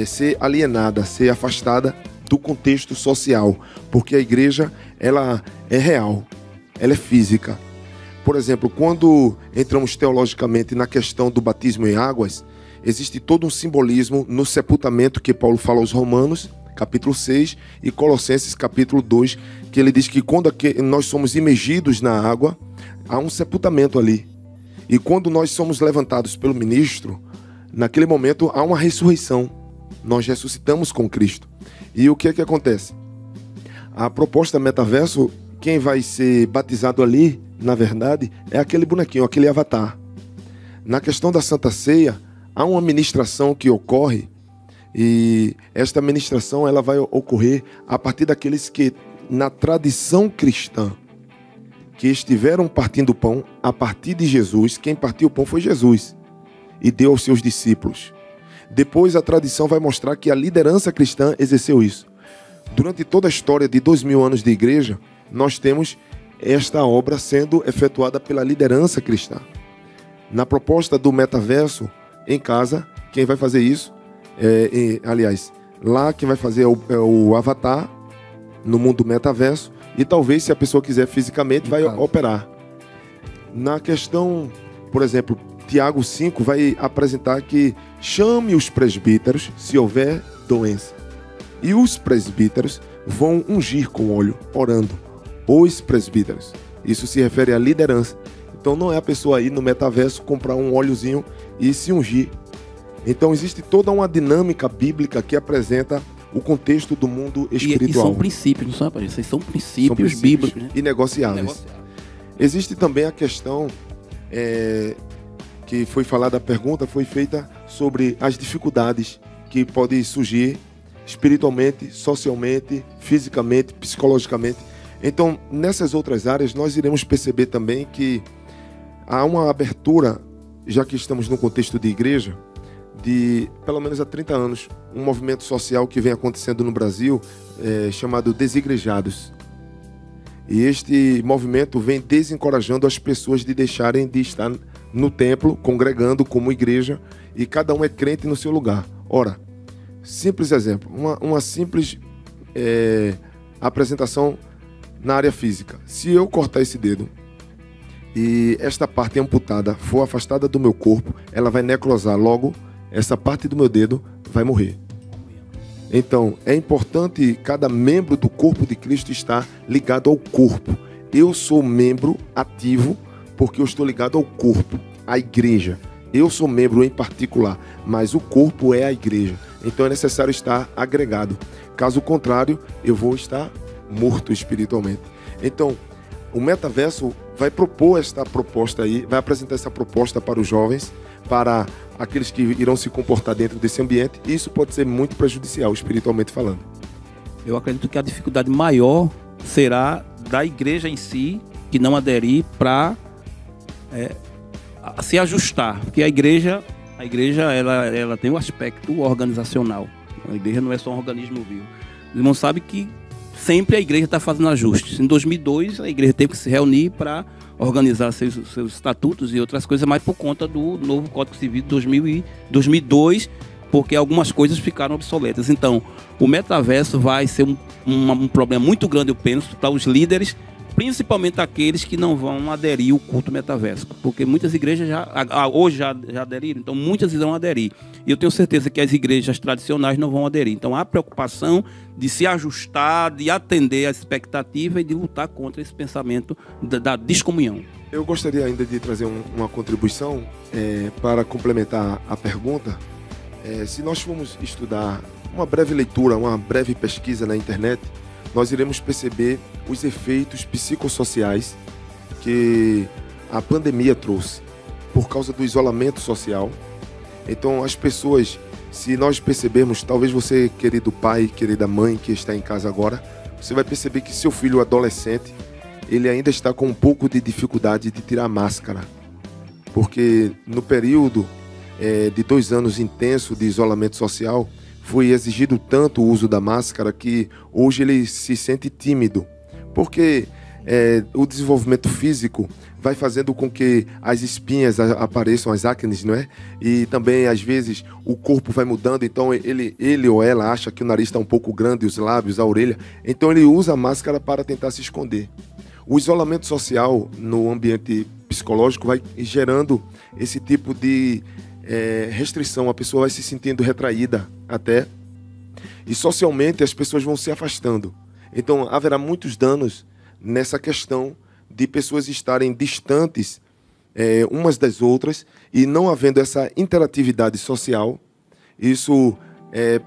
ser alienada, ser afastada do contexto social, porque a igreja, ela é real, ela é física. Por exemplo, quando entramos teologicamente na questão do batismo em águas, existe todo um simbolismo no sepultamento que Paulo fala aos Romanos, capítulo 6, e Colossenses, capítulo 2, que ele diz que quando nós somos imergidos na água, há um sepultamento ali. E quando nós somos levantados pelo ministro, naquele momento há uma ressurreição. Nós ressuscitamos com Cristo. E o que é que acontece? A proposta metaverso, quem vai ser batizado ali, na verdade, é aquele bonequinho, aquele avatar. Na questão da Santa Ceia, há uma ministração que ocorre, e esta ministração ela vai ocorrer a partir daqueles que, na tradição cristã, que estiveram partindo o pão a partir de Jesus. Quem partiu o pão foi Jesus e deu aos seus discípulos. Depois a tradição vai mostrar que a liderança cristã exerceu isso. Durante toda a história de 2000 anos de igreja, nós temos esta obra sendo efetuada pela liderança cristã. Na proposta do metaverso, em casa, quem vai fazer isso, lá quem vai fazer é o avatar, no mundo metaverso, e talvez, se a pessoa quiser fisicamente, vai operar. Na questão, por exemplo, Tiago 5 vai apresentar que chame os presbíteros se houver doença. E os presbíteros vão ungir com óleo, orando. Os presbíteros. Isso se refere à liderança. Então não é a pessoa ir no metaverso comprar um óleozinho e se ungir. Então existe toda uma dinâmica bíblica que apresenta o contexto do mundo espiritual. E são princípios, não são, rapaz? Esses são princípios bíblicos, né? Inegociáveis. Existe também a questão que foi falada, a pergunta foi feita sobre as dificuldades que podem surgir espiritualmente, socialmente, fisicamente, psicologicamente. Então, nessas outras áreas, nós iremos perceber também que há uma abertura, já que estamos no contexto de igreja, de pelo menos há 30 anos, um movimento social que vem acontecendo no Brasil, chamado Desigrejados. E este movimento vem desencorajando as pessoas de deixarem de estar no templo, congregando como igreja, e cada um é crente no seu lugar. Ora, simples exemplo, uma simples apresentação na área física. Se eu cortar esse dedo e esta parte amputada for afastada do meu corpo, ela vai necrosar, logo essa parte do meu dedo vai morrer. Então, é importante cada membro do corpo de Cristo estar ligado ao corpo. Eu sou membro ativo porque eu estou ligado ao corpo, à igreja. Eu sou membro em particular, mas o corpo é a igreja. Então é necessário estar agregado. Caso contrário, eu vou estar morto espiritualmente. Então, o metaverso vai propor esta proposta aí, vai apresentar essa proposta para os jovens, para aqueles que irão se comportar dentro desse ambiente, e isso pode ser muito prejudicial, espiritualmente falando. Eu acredito que a dificuldade maior será da igreja em si, que não aderir para se ajustar, porque a igreja ela tem um aspecto organizacional. A igreja não é só um organismo vivo. Os irmãos sabem que sempre a igreja está fazendo ajustes. Em 2002, a igreja teve que se reunir para organizar seus estatutos e outras coisas, mas por conta do novo Código Civil de 2002, porque algumas coisas ficaram obsoletas. Então, o metaverso vai ser um problema muito grande, eu penso, para os líderes, principalmente aqueles que não vão aderir ao culto metaverso, porque muitas igrejas hoje já aderiram, então muitas irão aderir. E eu tenho certeza que as igrejas tradicionais não vão aderir. Então há preocupação de se ajustar, de atender à expectativa e de lutar contra esse pensamento da descomunhão. Eu gostaria ainda de trazer uma contribuição para complementar a pergunta. Se nós formos estudar uma breve leitura, uma breve pesquisa na internet, nós iremos perceber os efeitos psicossociais que a pandemia trouxe por causa do isolamento social. Então, as pessoas, se nós percebermos, talvez você, querido pai, querida mãe que está em casa agora, você vai perceber que seu filho adolescente, ele ainda está com um pouco de dificuldade de tirar a máscara. Porque no período de 2 anos intenso de isolamento social, foi exigido tanto o uso da máscara que hoje ele se sente tímido, porque o desenvolvimento físico vai fazendo com que as espinhas apareçam, as acnes, não é? E também, às vezes, o corpo vai mudando, então ele ou ela acha que o nariz está um pouco grande, os lábios, a orelha, então ele usa a máscara para tentar se esconder. O isolamento social no ambiente psicológico vai gerando esse tipo de restrição, a pessoa vai se sentindo retraída até, e socialmente as pessoas vão se afastando. Então haverá muitos danos nessa questão de pessoas estarem distantes umas das outras e não havendo essa interatividade social. Isso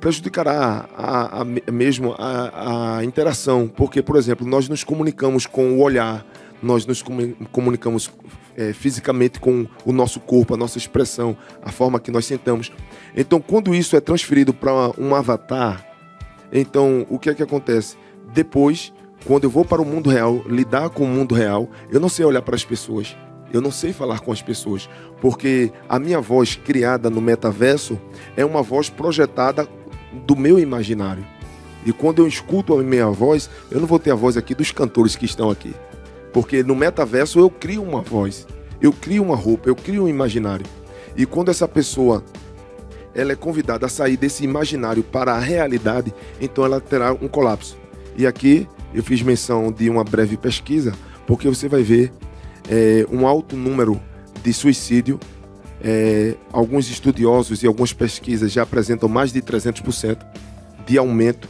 prejudicará mesmo a interação, porque, por exemplo, nós nos comunicamos com o olhar, nós nos comunicamos fisicamente com o nosso corpo, a nossa expressão, a forma que nós sentamos. Então, quando isso é transferido para um avatar, então o que é que acontece? Depois, quando eu vou para o mundo real, lidar com o mundo real, eu não sei olhar para as pessoas, eu não sei falar com as pessoas, porque a minha voz criada no metaverso é uma voz projetada do meu imaginário. E quando eu escuto a minha voz, eu não vou ter a voz aqui dos cantores que estão aqui. Porque no metaverso eu crio uma voz, eu crio uma roupa, eu crio um imaginário. E quando essa pessoa ela é convidada a sair desse imaginário para a realidade, então ela terá um colapso. E aqui eu fiz menção de uma breve pesquisa, porque você vai ver um alto número de suicídio. Alguns estudiosos e algumas pesquisas já apresentam mais de 300% de aumento.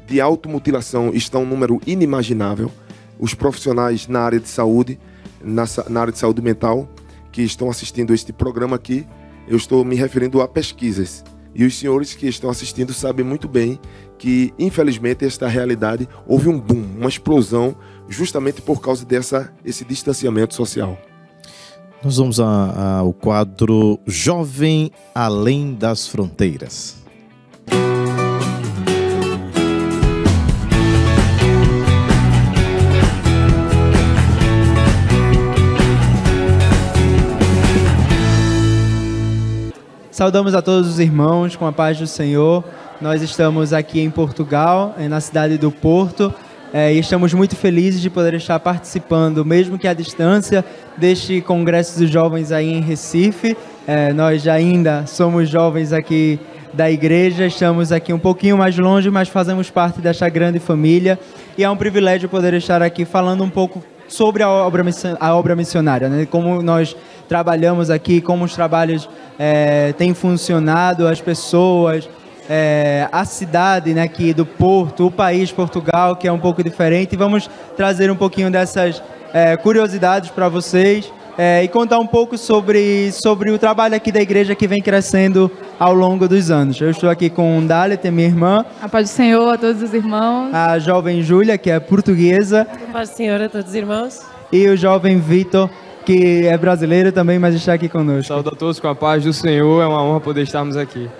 De automutilação está um número inimaginável. Os profissionais na área de saúde, na área de saúde mental, que estão assistindo este programa aqui, eu estou me referindo a pesquisas E os senhores que estão assistindo sabem muito bem que, infelizmente, esta realidade houve um boom, uma explosão, justamente por causa desse distanciamento social. Nós vamos ao quadro Jovem Além das Fronteiras. Saudamos a todos os irmãos com a paz do Senhor. Nós estamos aqui em Portugal, na cidade do Porto, e estamos muito felizes de poder estar participando, mesmo que à distância, deste Congresso dos Jovens aí em Recife. Nós ainda somos jovens aqui da igreja, estamos aqui um pouquinho mais longe, mas fazemos parte desta grande família. E é um privilégio poder estar aqui falando um pouco sobre a obra missionária, né? Como nós trabalhamos aqui, como os trabalhos têm funcionado, as pessoas, a cidade, né, aqui do Porto, o país Portugal, que é um pouco diferente. E vamos trazer um pouquinho dessas curiosidades para vocês e contar um pouco sobre o trabalho aqui da igreja que vem crescendo ao longo dos anos. Eu estou aqui com Dalet, minha irmã. A paz do Senhor a todos os irmãos. A jovem Júlia, que é portuguesa. A paz do Senhor a todos os irmãos. E o jovem Vitor, que é brasileiro também, mas está aqui conosco. Saúde a todos com a paz do Senhor, é uma honra poder estarmos aqui.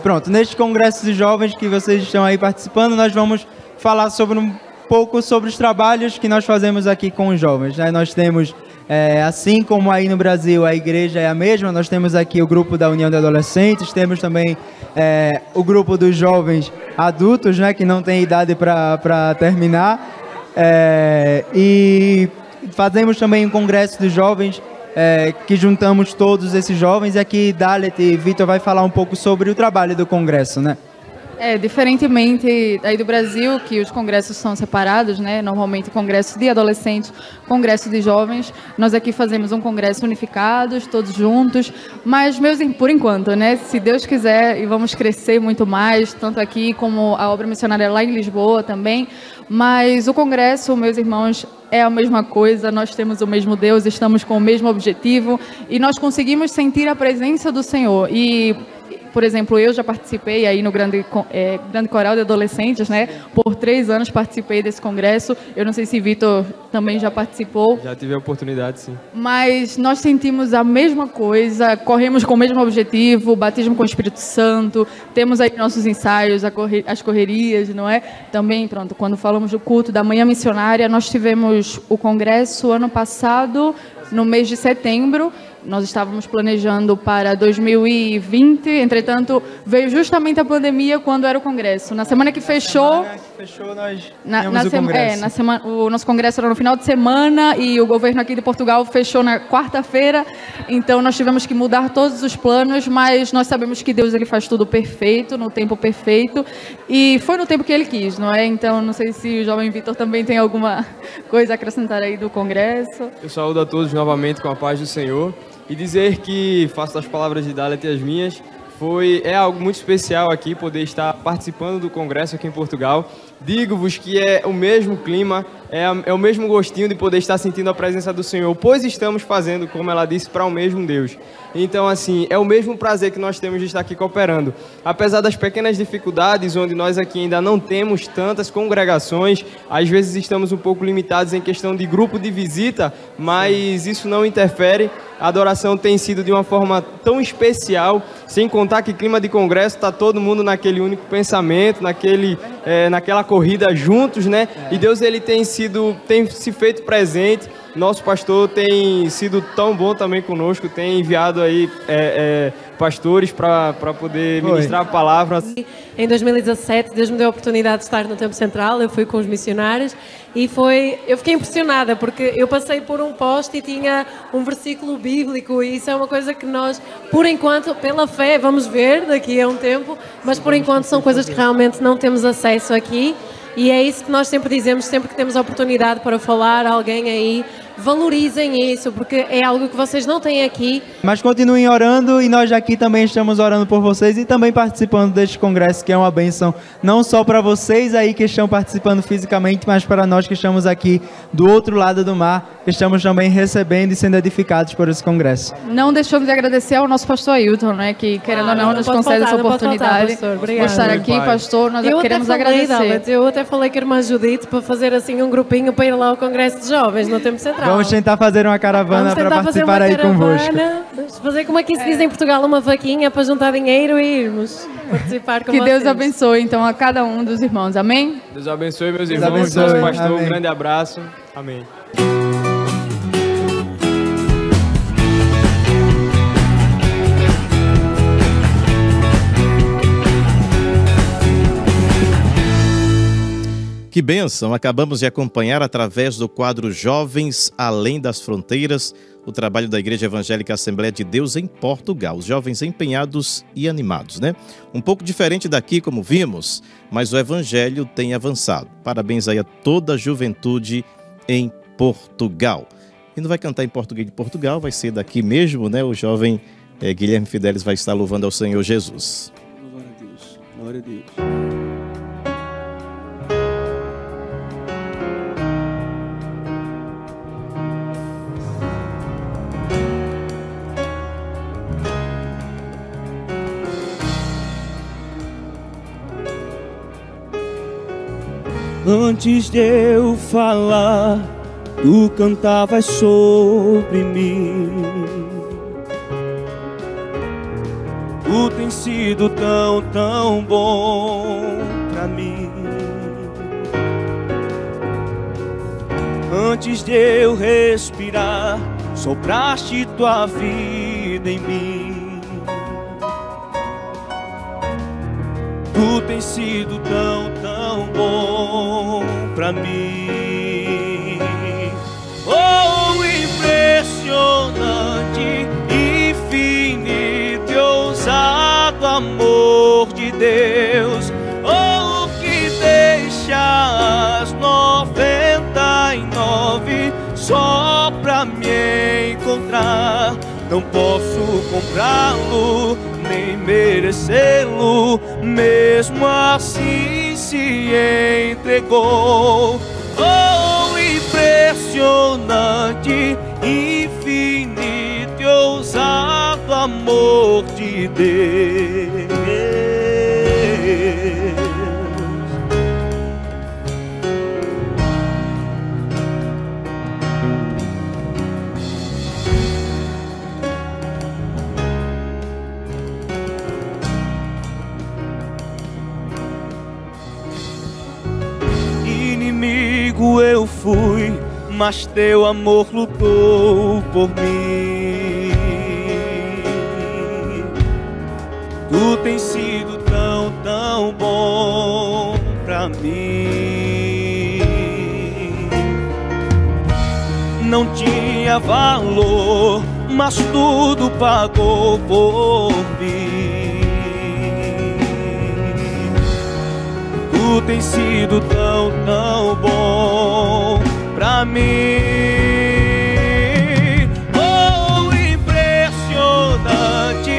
Pronto, neste congresso de jovens que vocês estão aí participando, nós vamos falar um pouco sobre os trabalhos que nós fazemos aqui com os jovens, né? Nós temos, assim como aí no Brasil a igreja é a mesma, nós temos aqui o grupo da União de Adolescentes, temos também o grupo dos jovens adultos, né, que não tem idade para terminar, e fazemos também um congresso dos jovens, que juntamos todos esses jovens, e aqui Dalet e Vitor vai falar um pouco sobre o trabalho do congresso, né? Diferentemente aí do Brasil, que os congressos são separados, né? Normalmente congresso de adolescentes, congresso de jovens. Nós aqui fazemos um congresso unificados, todos juntos. Mas, por enquanto, né? Se Deus quiser, e vamos crescer muito mais, tanto aqui como a obra missionária lá em Lisboa também. Mas o congresso, meus irmãos, é a mesma coisa, nós temos o mesmo Deus, estamos com o mesmo objetivo e nós conseguimos sentir a presença do Senhor. E, por exemplo, eu já participei aí no grande coral de adolescentes, né? Por 3 anos participei desse congresso. Eu não sei se Vitor também já participou. Já tive a oportunidade, sim. Mas nós sentimos a mesma coisa, corremos com o mesmo objetivo, batismo com o Espírito Santo, temos aí nossos ensaios, as correrias, não é? Também, pronto, quando falamos do culto da Manhã Missionária, nós tivemos o congresso ano passado, no mês de setembro. Nós estávamos planejando para 2020, entretanto, veio justamente a pandemia quando era o congresso. Na semana que fechou... O nosso congresso era no final de semana e o governo aqui de Portugal fechou na quarta-feira. Então, nós tivemos que mudar todos os planos, mas nós sabemos que Deus ele faz tudo perfeito, no tempo perfeito. E foi no tempo que Ele quis, não é? Então, não sei se o jovem Vitor também tem alguma coisa a acrescentar aí do congresso. Eu saúdo a todos novamente com a paz do Senhor. E dizer que, faço as palavras de Dalet e as minhas, é algo muito especial aqui poder estar participando do congresso aqui em Portugal. Digo-vos que é o mesmo clima, é o mesmo gostinho de poder estar sentindo a presença do Senhor, pois estamos fazendo, como ela disse, para o mesmo Deus. Então, assim, é o mesmo prazer que nós temos de estar aqui cooperando. Apesar das pequenas dificuldades, onde nós aqui ainda não temos tantas congregações, às vezes estamos um pouco limitados em questão de grupo de visita, mas isso não interfere. A adoração tem sido de uma forma tão especial, sem contar que clima de congresso está todo mundo naquele único pensamento, naquela corrida juntos, né? E Deus ele tem se feito presente. Nosso pastor tem sido tão bom também conosco, tem enviado aí pastores para poder ministrar a palavra. Em 2017, Deus me deu a oportunidade de estar no Tempo Central, eu fui com os missionários e eu fiquei impressionada porque eu passei por um poste e tinha um versículo bíblico e isso é uma coisa que nós, por enquanto, pela fé, vamos ver daqui a um tempo, mas por enquanto são coisas que realmente não temos acesso aqui. E é isso que nós sempre dizemos, sempre que temos a oportunidade para falar a alguém aí valorizem isso, porque é algo que vocês não têm aqui. Mas continuem orando e nós aqui também estamos orando por vocês e também participando deste congresso, que é uma bênção não só para vocês aí que estão participando fisicamente, mas para nós que estamos aqui do outro lado do mar, que estamos também recebendo e sendo edificados por esse congresso. Não deixamos de agradecer ao nosso pastor Ailton, né, que querendo ou não nos concede essa oportunidade de estar aqui, pastor, nós queremos agradecer. Eu até falei com a irmã Judite para fazer assim um grupinho para ir lá ao congresso de jovens no Tempo Central. Vamos tentar fazer uma caravana para participar aí convosco. Vamos fazer como aqui se diz em Portugal, uma vaquinha para juntar dinheiro e irmos participar com vocês. Que Deus abençoe abençoe então a cada um dos irmãos, amém? Deus abençoe meus irmãos, nosso pastor, um grande abraço, amém. Que bênção! Acabamos de acompanhar através do quadro Jovens Além das Fronteiras o trabalho da Igreja Evangélica Assembleia de Deus em Portugal. Os jovens empenhados e animados, né? Um pouco diferente daqui, como vimos, mas o Evangelho tem avançado. Parabéns aí a toda a juventude em Portugal. E não vai cantar em português de Portugal, vai ser daqui mesmo, né? O jovem Guilherme Fidelis vai estar louvando ao Senhor Jesus. Glória a Deus, glória a Deus. Antes de eu falar, tu cantavas sobre mim. Tu tens sido tão, tão bom pra mim. Antes de eu respirar, sopraste tua vida em mim. Tu tens sido tão, tão bom pra mim. Oh, impressionante, infinito e ousado amor de Deus. Oh, que deixa as 99 só pra me encontrar. Não posso comprá-lo, nem merecê-lo, mesmo assim se entregou. Oh, impressionante, infinito e ousado amor de Deus. Eu fui, mas teu amor lutou por mim. Tu tens sido tão, tão bom pra mim. Não tinha valor, mas tudo pagou por mim. Tu tens sido tão, tão bom pra mim. Oh, impressionante,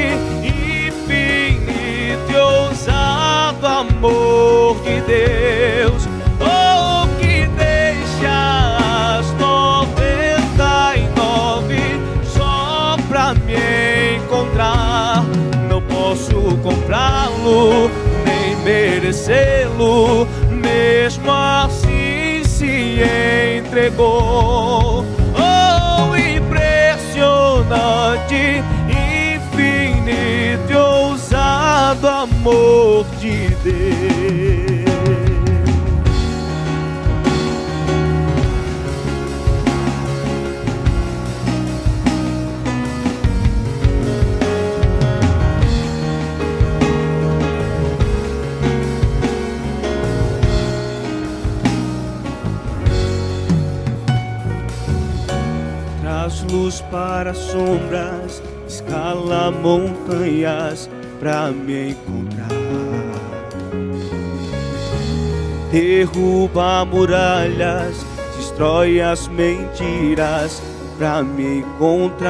infinito e ousado amor de Deus. Oh, que deixa as 99 só pra me encontrar. Não posso comprá-lo, merecê-lo, mesmo assim se entregou. Oh, impressionante, infinito e ousado amor de Deus. Luz para sombras, escala montanhas pra me encontrar. Derruba muralhas, destrói as mentiras pra me encontrar.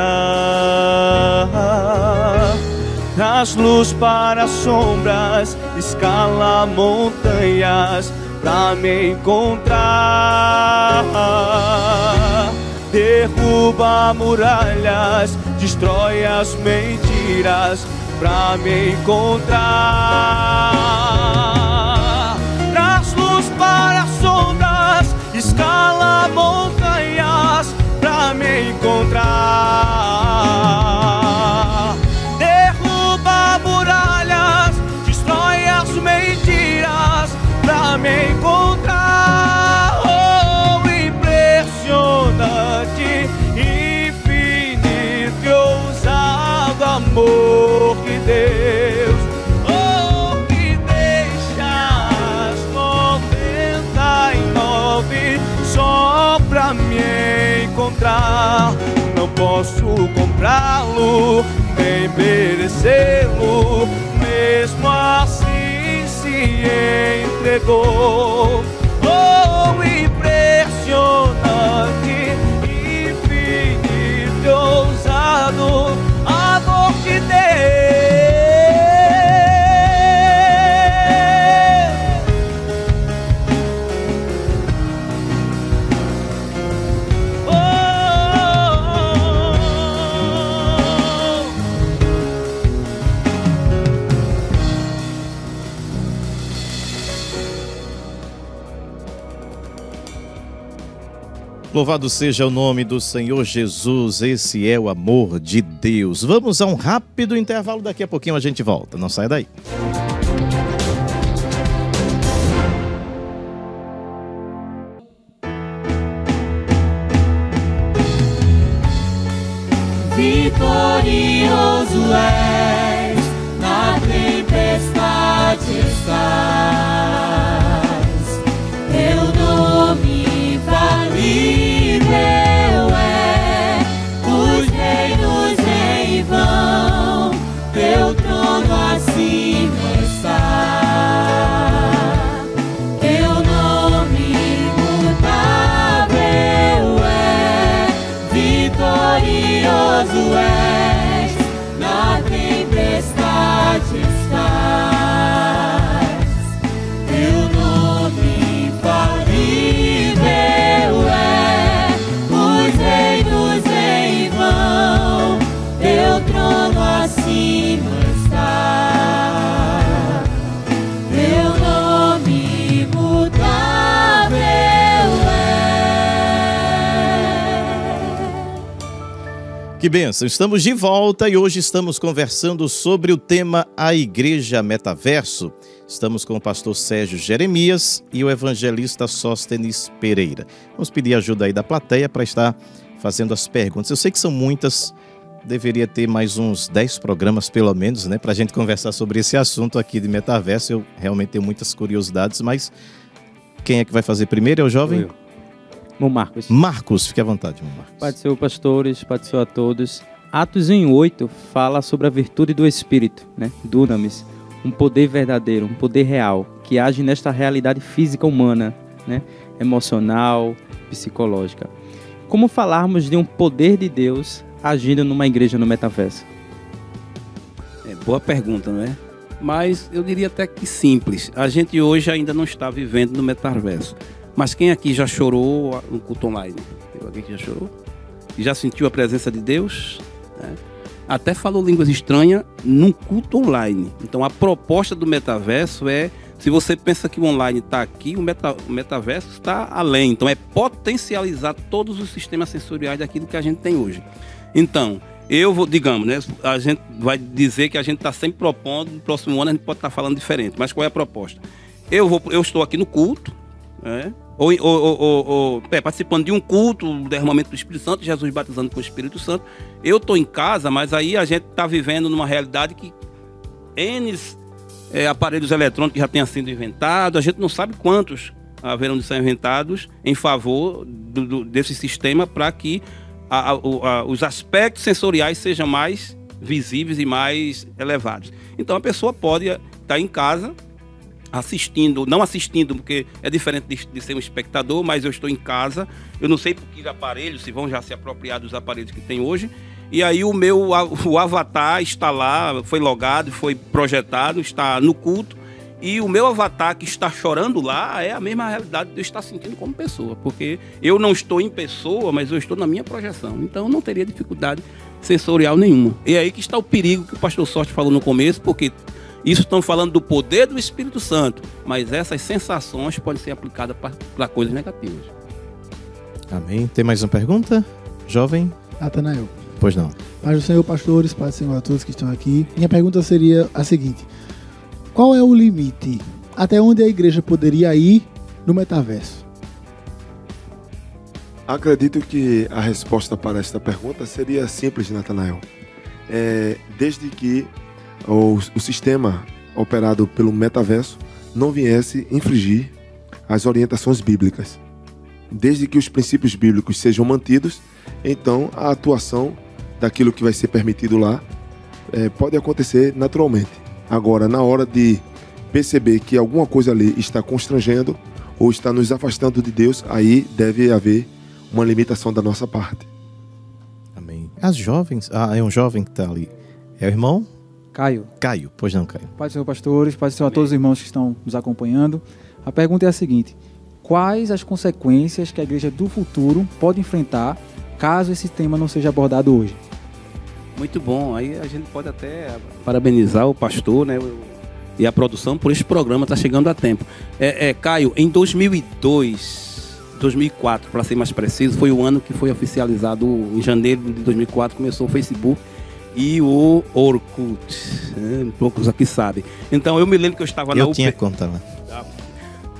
Traz luz para as sombras, escala montanhas pra me encontrar. Derruba muralhas, destrói as mentiras pra me encontrar. Traz luz para as sombras, escala montanhas pra me encontrar. Derruba muralhas, destrói as mentiras pra me encontrar. Oh, impressionante, infinito e ousado amor de Deus. Oh, que deixa as 99 só pra me encontrar. Não posso comprá-lo, nem merecê-lo, mesmo assim se entregou. Oh, impressionante, infinito e ousado amor de Deus. Louvado seja o nome do Senhor Jesus, esse é o amor de Deus. Vamos a um rápido intervalo, daqui a pouquinho a gente volta, não sai daí. Vitorioso és, na tempestade estás, teu nome infalível é, os reinos em vão, teu trono acima está, teu nome imutável é, vitorioso és, na tempestade estás, teu nome infalível é, os reinos em vão, teu trono acima está, teu nome imutável é. Que bênção, estamos de volta e hoje estamos conversando sobre o tema A Igreja Metaverso. Estamos com o pastor Sérgio Jeremias e o evangelista Sóstenes Pereira. Vamos pedir ajuda aí da plateia para estar fazendo as perguntas. Eu sei que são muitas, deveria ter mais uns 10 programas pelo menos, né, para a gente conversar sobre esse assunto aqui de metaverso. Eu realmente tenho muitas curiosidades, mas quem é que vai fazer primeiro? É o jovem? Eu. Bom, Marcos. Marcos, fique à vontade, meu Marcos. Pai do Senhor, pastores, Pai do Senhor a todos. Atos 1:8 fala sobre a virtude do Espírito, né? Dunamis, um poder verdadeiro, um poder real, que age nesta realidade física humana, né? Emocional, psicológica. Como falarmos de um poder de Deus agindo numa igreja no metaverso? Boa pergunta, não é? Mas eu diria até que simples. A gente hoje ainda não está vivendo no metaverso. Mas quem aqui já chorou no culto online? Tem alguém que já chorou? E já sentiu a presença de Deus? É. Até falou línguas estranhas num culto online. Então a proposta do metaverso é, se você pensa que o online está aqui, o metaverso está além. Então é potencializar todos os sistemas sensoriais daquilo que a gente tem hoje. Então, digamos, né, a gente vai dizer que a gente está sempre propondo, no próximo ano a gente pode estar falando diferente. Mas qual é a proposta? Eu estou aqui no culto, né? Participando de um culto, o derramamento do Espírito Santo, Jesus batizando com o Espírito Santo. Eu estou em casa, mas aí a gente está vivendo numa realidade que N aparelhos eletrônicos já tenham sido inventados, a gente não sabe quantos haverão de ser inventados em favor desse sistema para que os aspectos sensoriais sejam mais visíveis e mais elevados. Então a pessoa pode estar em casa assistindo, não assistindo, porque é diferente de ser um espectador, mas eu estou em casa, eu não sei por que aparelhos, se vão já se apropriar dos aparelhos que tem hoje, e aí o avatar está lá, foi logado, foi projetado, está no culto, e o meu avatar que está chorando lá é a mesma realidade de eu estar sentindo como pessoa, porque eu não estou em pessoa, mas eu estou na minha projeção, então não teria dificuldade sensorial nenhuma. E aí que está o perigo que o pastor Sorte falou no começo, porque isso estão falando do poder do Espírito Santo, mas essas sensações podem ser aplicadas para coisas negativas. Amém. Tem mais uma pergunta? Jovem? Natanael. Pois não. Paz do Senhor, pastores, paz do Senhor a todos que estão aqui. Minha pergunta seria a seguinte: qual é o limite até onde a igreja poderia ir no metaverso? Acredito que a resposta para esta pergunta seria simples, Natanael. Desde que o sistema operado pelo metaverso não viesse infringir as orientações bíblicas. Desde que os princípios bíblicos sejam mantidos, então a atuação daquilo que vai ser permitido lá pode acontecer naturalmente. Agora, na hora de perceber que alguma coisa ali está constrangendo ou está nos afastando de Deus, aí deve haver uma limitação da nossa parte. Amém. As jovens... é um jovem que está ali. É o irmão? Caio. Caio. Pois não, Caio. Pai do Senhor, pastores, Pai do Senhor a todos os irmãos que estão nos acompanhando. A pergunta é a seguinte: quais as consequências que a igreja do futuro pode enfrentar caso esse tema não seja abordado hoje? Muito bom. Aí a gente pode até parabenizar o pastor, né, e a produção por esse programa, está chegando a tempo. Caio, em 2004, para ser mais preciso, foi o ano que foi oficializado, em janeiro de 2004, começou o Facebook e o Orkut. Poucos aqui sabem. Então eu me lembro que eu estava na UPE. Eu tinha conta lá.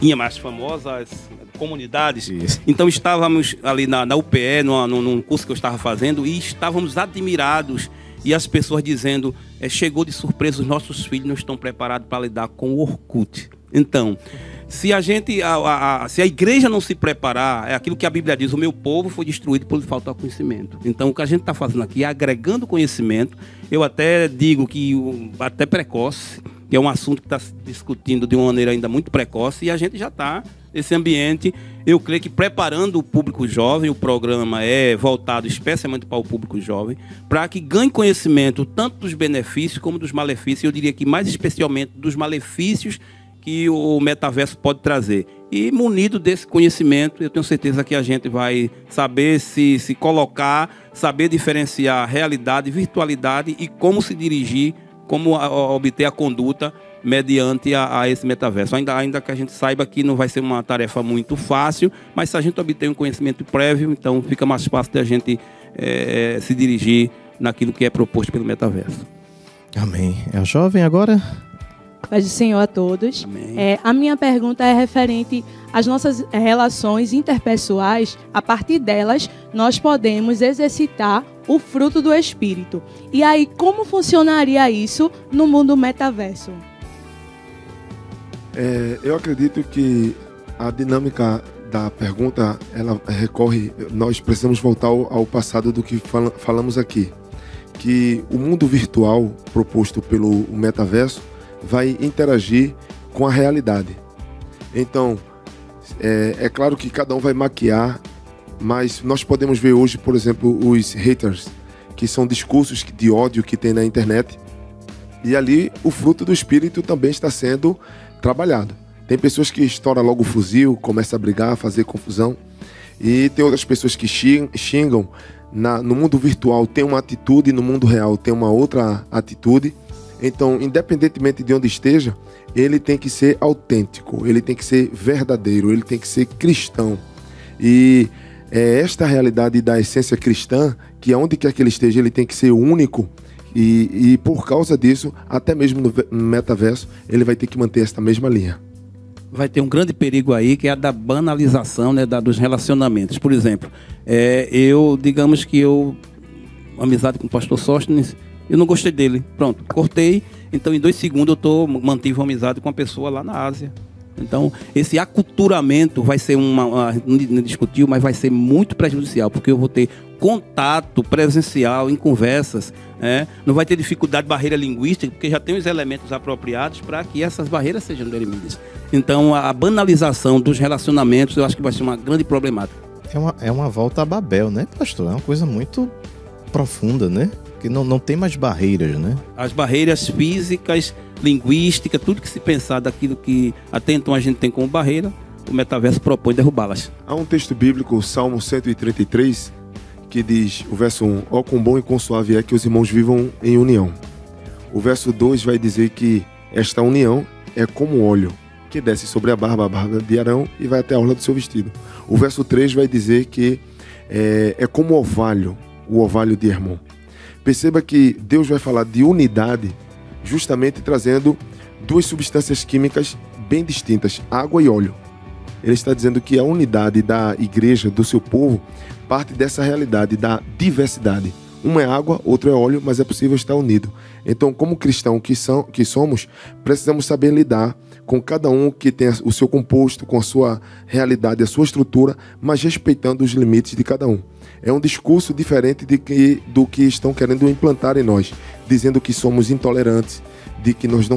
Tinha mais famosas comunidades. Isso. Então estávamos ali na UPE, num curso que eu estava fazendo, e estávamos admirados. E as pessoas dizendo, chegou de surpresa, os nossos filhos não estão preparados para lidar com o Orkut. Então, se a igreja não se preparar, é aquilo que a Bíblia diz: o meu povo foi destruído por falta de conhecimento. Então, o que a gente está fazendo aqui é agregando conhecimento. Eu até digo que até precoce, que é um assunto que está se discutindo de uma maneira ainda muito precoce, e a gente já está nesse ambiente, eu creio que preparando o público jovem. O programa é voltado especialmente para o público jovem, para que ganhe conhecimento tanto dos benefícios como dos malefícios, eu diria que mais especialmente dos malefícios que o metaverso pode trazer. E munido desse conhecimento, eu tenho certeza que a gente vai saber se colocar, saber diferenciar realidade, virtualidade e como se dirigir, como obter a conduta mediante a esse metaverso. Ainda que a gente saiba que não vai ser uma tarefa muito fácil, mas se a gente obter um conhecimento prévio, então fica mais fácil de a gente se dirigir naquilo que é proposto pelo metaverso. Amém. É a jovem agora? Paz do Senhor a todos. A minha pergunta é referente às nossas relações interpessoais. A partir delas, nós podemos exercitar o fruto do Espírito. E aí, como funcionaria isso no mundo metaverso? Eu acredito que a dinâmica da pergunta, ela recorre, nós precisamos voltar ao passado do que falamos aqui, que o mundo virtual proposto pelo metaverso vai interagir com a realidade. Então, é claro que cada um vai maquiar, mas nós podemos ver hoje, por exemplo, os haters, que são discursos de ódio que tem na internet, e ali o fruto do Espírito também está sendo trabalhado. Tem pessoas que estouram logo o fuzil, começam a brigar, a fazer confusão, e tem outras pessoas que xingam. No mundo virtual tem uma atitude, no mundo real tem uma outra atitude. Então, independentemente de onde esteja, ele tem que ser autêntico, ele tem que ser verdadeiro, ele tem que ser cristão. E é esta realidade da essência cristã, que aonde quer que ele esteja, ele tem que ser único. E por causa disso, até mesmo no metaverso, ele vai ter que manter esta mesma linha. Vai ter um grande perigo aí, que é a da banalização, né, dos relacionamentos. Por exemplo, digamos que amizade com o pastor Sóstenes, eu não gostei dele. Pronto, cortei. Então, em 2 segundos, eu mantive uma amizade com uma pessoa lá na Ásia. Então, esse aculturamento vai ser não discutiu, mas vai ser muito prejudicial, porque eu vou ter contato presencial em conversas, não vai ter dificuldade de barreira linguística, porque já tem os elementos apropriados para que essas barreiras sejam derimidas. Então, a banalização dos relacionamentos, eu acho que vai ser uma grande problemática. É uma volta a Babel, né, pastor? É uma coisa muito profunda, né? Que não tem mais barreiras, né? As barreiras físicas, linguísticas, tudo que se pensar daquilo que até então a gente tem como barreira, o metaverso propõe derrubá-las. Há um texto bíblico, o Salmo 133, que diz, o verso 1, ó quão bom e quão suave é que os irmãos vivam em união. O verso 2 vai dizer que esta união é como óleo, que desce sobre a barba de Arão e vai até a orla do seu vestido. O verso 3 vai dizer que é como o orvalho de Hermon. Perceba que Deus vai falar de unidade justamente trazendo duas substâncias químicas bem distintas, água e óleo. Ele está dizendo que a unidade da igreja, do seu povo, parte dessa realidade da diversidade. Uma é água, outra é óleo, mas é possível estar unido. Então, como cristão que somos, precisamos saber lidar com cada um que tem o seu composto, com a sua realidade, a sua estrutura, mas respeitando os limites de cada um. É um discurso diferente do que estão querendo implantar em nós, dizendo que somos intolerantes, de que nós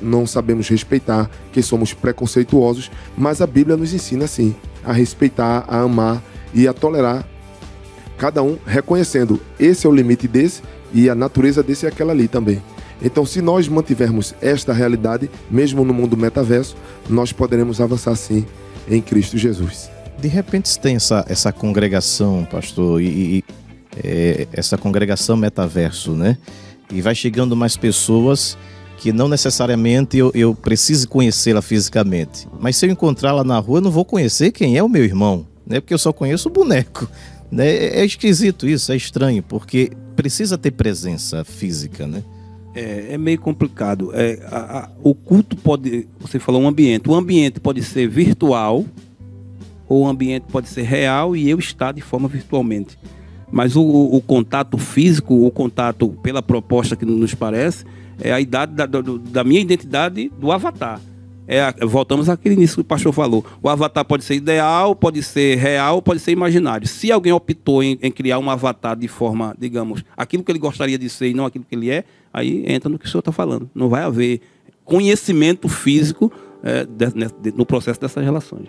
não sabemos respeitar, que somos preconceituosos, mas a Bíblia nos ensina sim a respeitar, a amar e a tolerar cada um, reconhecendo esse é o limite desse e a natureza desse é aquela ali também. Então, se nós mantivermos esta realidade, mesmo no mundo metaverso, nós poderemos avançar sim em Cristo Jesus. De repente se tem essa congregação, pastor, essa congregação metaverso, né? E vai chegando mais pessoas que não necessariamente eu preciso conhecê-la fisicamente. Mas se eu encontrá-la na rua, eu não vou conhecer quem é o meu irmão, né? Porque eu só conheço o boneco. Né? É esquisito isso, é estranho, porque precisa ter presença física, né? É meio complicado. O culto pode, você falou um ambiente. O ambiente pode ser virtual, ou o ambiente pode ser real e eu estar de forma virtualmente. Mas o contato físico, o contato pela proposta que nos parece, é a idade da minha identidade do avatar. Voltamos àquele início que o pastor falou. O avatar pode ser ideal, pode ser real, pode ser imaginário. Se alguém optou em criar um avatar de forma, digamos, aquilo que ele gostaria de ser e não aquilo que ele é, aí entra no que o senhor está falando. Não vai haver conhecimento físico no processo dessas relações.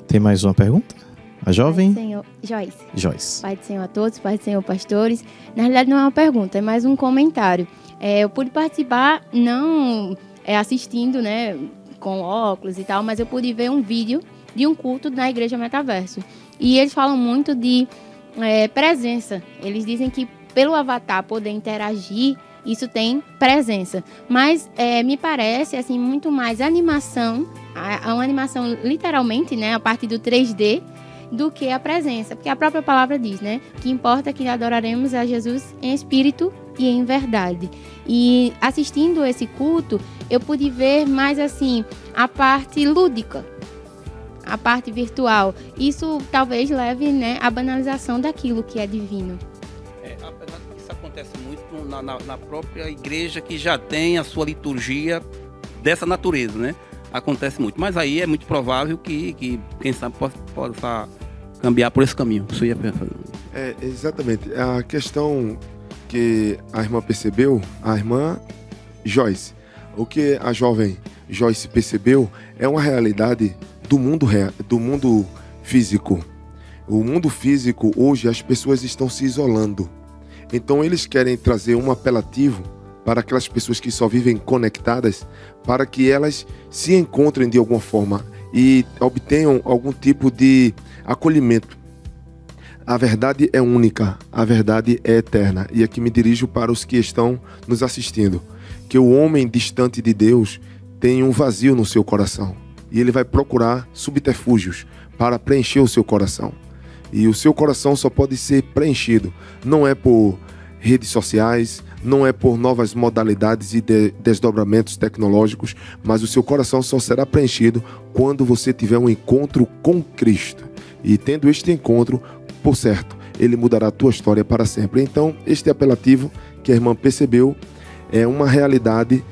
Tem mais uma pergunta? A jovem? Pai do Senhor, Joyce. Pai do Senhor a todos, Pai do Senhor pastores. Na realidade não é uma pergunta, é mais um comentário. Eu pude participar, não assistindo, né, com óculos e tal, mas eu pude ver um vídeo de um culto na Igreja Metaverso. E eles falam muito de presença. Eles dizem que pelo avatar poder interagir, isso tem presença. Mas me parece assim, muito mais animação, uma animação literalmente, né, a partir do 3D, do que a presença. Porque a própria palavra diz, né, que importa que adoraremos a Jesus em espírito e em verdade. E assistindo esse culto, eu pude ver mais assim a parte lúdica, a parte virtual. Isso talvez leve, né, à banalização daquilo que é divino. Isso acontece muito na própria igreja que já tem a sua liturgia dessa natureza, né? Acontece muito. Mas aí é muito provável que quem sabe, possa cambiar por esse caminho. Isso ia pensar. Exatamente. A questão que a irmã percebeu, a irmã Joyce, o que a jovem Joyce percebeu é uma realidade do mundo físico. O mundo físico, hoje, as pessoas estão se isolando. Então, eles querem trazer um apelativo para aquelas pessoas que só vivem conectadas, para que elas se encontrem de alguma forma e obtenham algum tipo de acolhimento. A verdade é única, a verdade é eterna. E aqui me dirijo para os que estão nos assistindo. Que o homem distante de Deus tem um vazio no seu coração. E ele vai procurar subterfúgios para preencher o seu coração. E o seu coração só pode ser preenchido. Não é por redes sociais, não é por novas modalidades e desdobramentos tecnológicos, mas o seu coração só será preenchido quando você tiver um encontro com Cristo. E tendo este encontro, por certo, ele mudará a tua história para sempre. Então, este apelativo que a irmã percebeu é uma realidade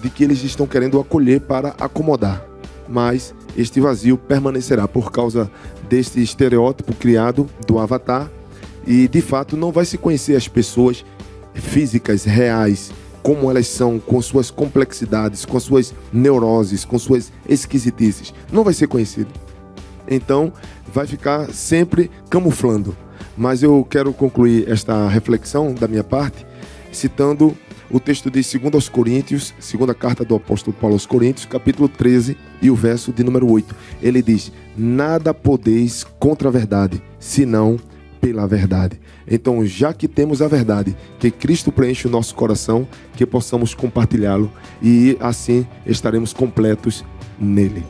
de que eles estão querendo acolher para acomodar. mas este vazio permanecerá por causa deste estereótipo criado do avatar, e de fato não vai se conhecer as pessoas físicas, reais, como elas são, com suas complexidades, com suas neuroses, com suas esquisitices. Não vai ser conhecido. Então, vai ficar sempre camuflando. Mas eu quero concluir esta reflexão da minha parte citando o texto de 2 Coríntios, segunda carta do apóstolo Paulo aos Coríntios, capítulo 13 e o verso de número 8. Ele diz: nada podeis contra a verdade, senão pela verdade. Então, já que temos a verdade, que Cristo preenche o nosso coração, que possamos compartilhá-lo e assim estaremos completos nele.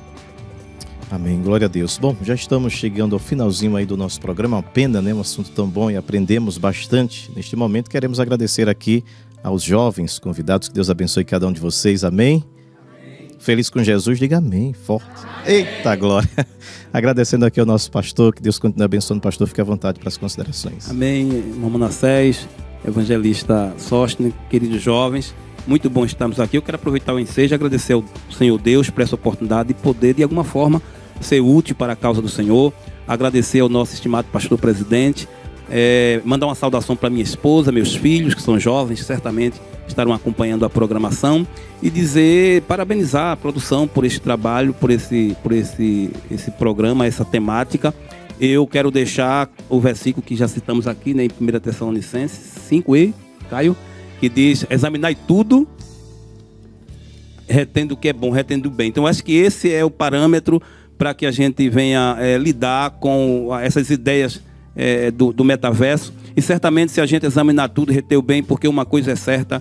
Amém, glória a Deus. Bom, já estamos chegando ao finalzinho aí do nosso programa. Uma pena, né? Um assunto tão bom e aprendemos bastante. Neste momento, queremos agradecer aqui aos jovens convidados. Que Deus abençoe cada um de vocês. Amém? Feliz com Jesus, diga amém, forte. Eita glória. Agradecendo aqui ao nosso pastor, que Deus continue abençoando o pastor. Fique à vontade para as considerações. Amém, irmão Manassés, evangelista Sóstene, queridos jovens. Muito bom estarmos aqui. Eu quero aproveitar o ensejo e agradecer ao Senhor Deus por essa oportunidade de poder, de alguma forma, ser útil para a causa do Senhor. Agradecer ao nosso estimado pastor presidente. Mandar uma saudação para minha esposa, meus filhos, que são jovens, certamente estarão acompanhando a programação, e dizer, parabenizar a produção por este trabalho, por esse programa, essa temática. Eu quero deixar o versículo que já citamos aqui, né, em 1 Tessalonicenses 5, Caio, que diz: examinai tudo, retendo o que é bom, retendo o bem. Então, acho que esse é o parâmetro para que a gente venha lidar com essas ideias do metaverso. E certamente, se a gente examinar tudo e reter o bem, porque uma coisa é certa,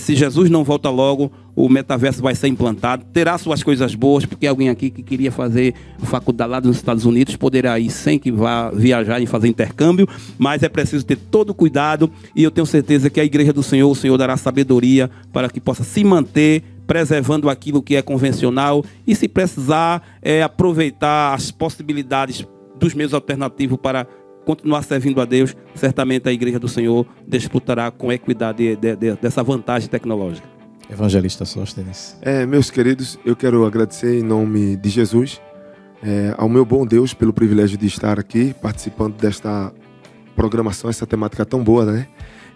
se Jesus não volta logo, o metaverso vai ser implantado, terá suas coisas boas, porque alguém aqui que queria fazer faculdade lá nos Estados Unidos poderá ir sem que vá viajar e fazer intercâmbio, mas é preciso ter todo o cuidado, e eu tenho certeza que a igreja do Senhor, o Senhor dará sabedoria para que possa se manter preservando aquilo que é convencional, e se precisar aproveitar as possibilidades dos meios alternativos para continuar servindo a Deus. Certamente a igreja do Senhor desfrutará com equidade dessa vantagem tecnológica. Evangelista Sóstenes. Meus queridos, eu quero agradecer em nome de Jesus ao meu bom Deus pelo privilégio de estar aqui participando desta programação, essa temática tão boa, né?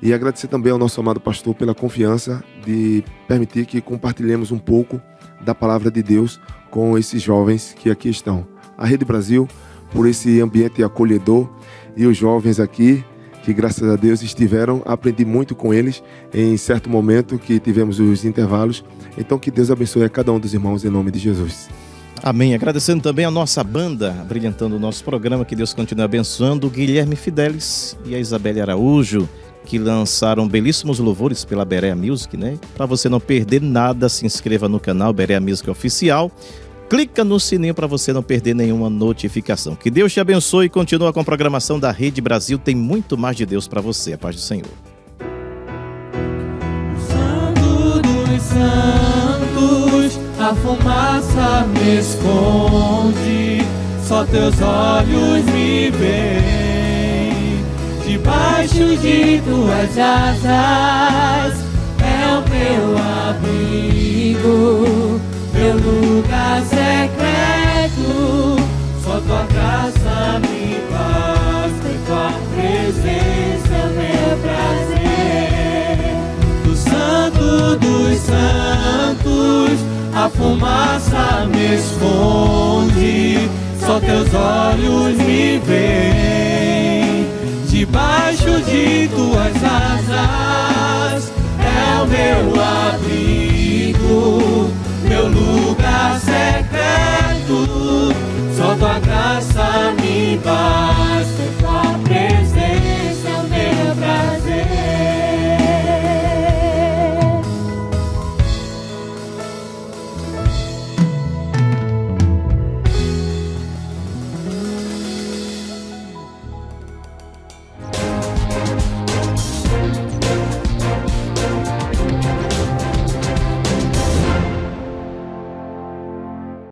E agradecer também ao nosso amado pastor pela confiança de permitir que compartilhemos um pouco da palavra de Deus com esses jovens que aqui estão. A Rede Brasil, por esse ambiente acolhedor, e os jovens aqui, que graças a Deus estiveram, aprendi muito com eles em certo momento que tivemos os intervalos. Então que Deus abençoe a cada um dos irmãos em nome de Jesus. Amém. Agradecendo também a nossa banda, brilhantando o nosso programa, que Deus continue abençoando, o Guilherme Fidelis e a Isabelle Araújo, que lançaram belíssimos louvores pela Berea Music, né? Para você não perder nada, se inscreva no canal Berea Music Oficial. Clica no sininho para você não perder nenhuma notificação. Que Deus te abençoe e continua com a programação da Rede Brasil. Tem muito mais de Deus para você. A paz do Senhor. Santo dos santos, a fumaça me esconde, só teus olhos me veem. Debaixo de tuas asas é o meu abrigo, meu lugar secreto, só tua graça me basta, e tua presença é o meu prazer. Do santo dos santos, a fumaça me esconde, só teus olhos me veem. Debaixo de tuas asas é o meu abrigo, meu lugar secreto, só tua graça me basta.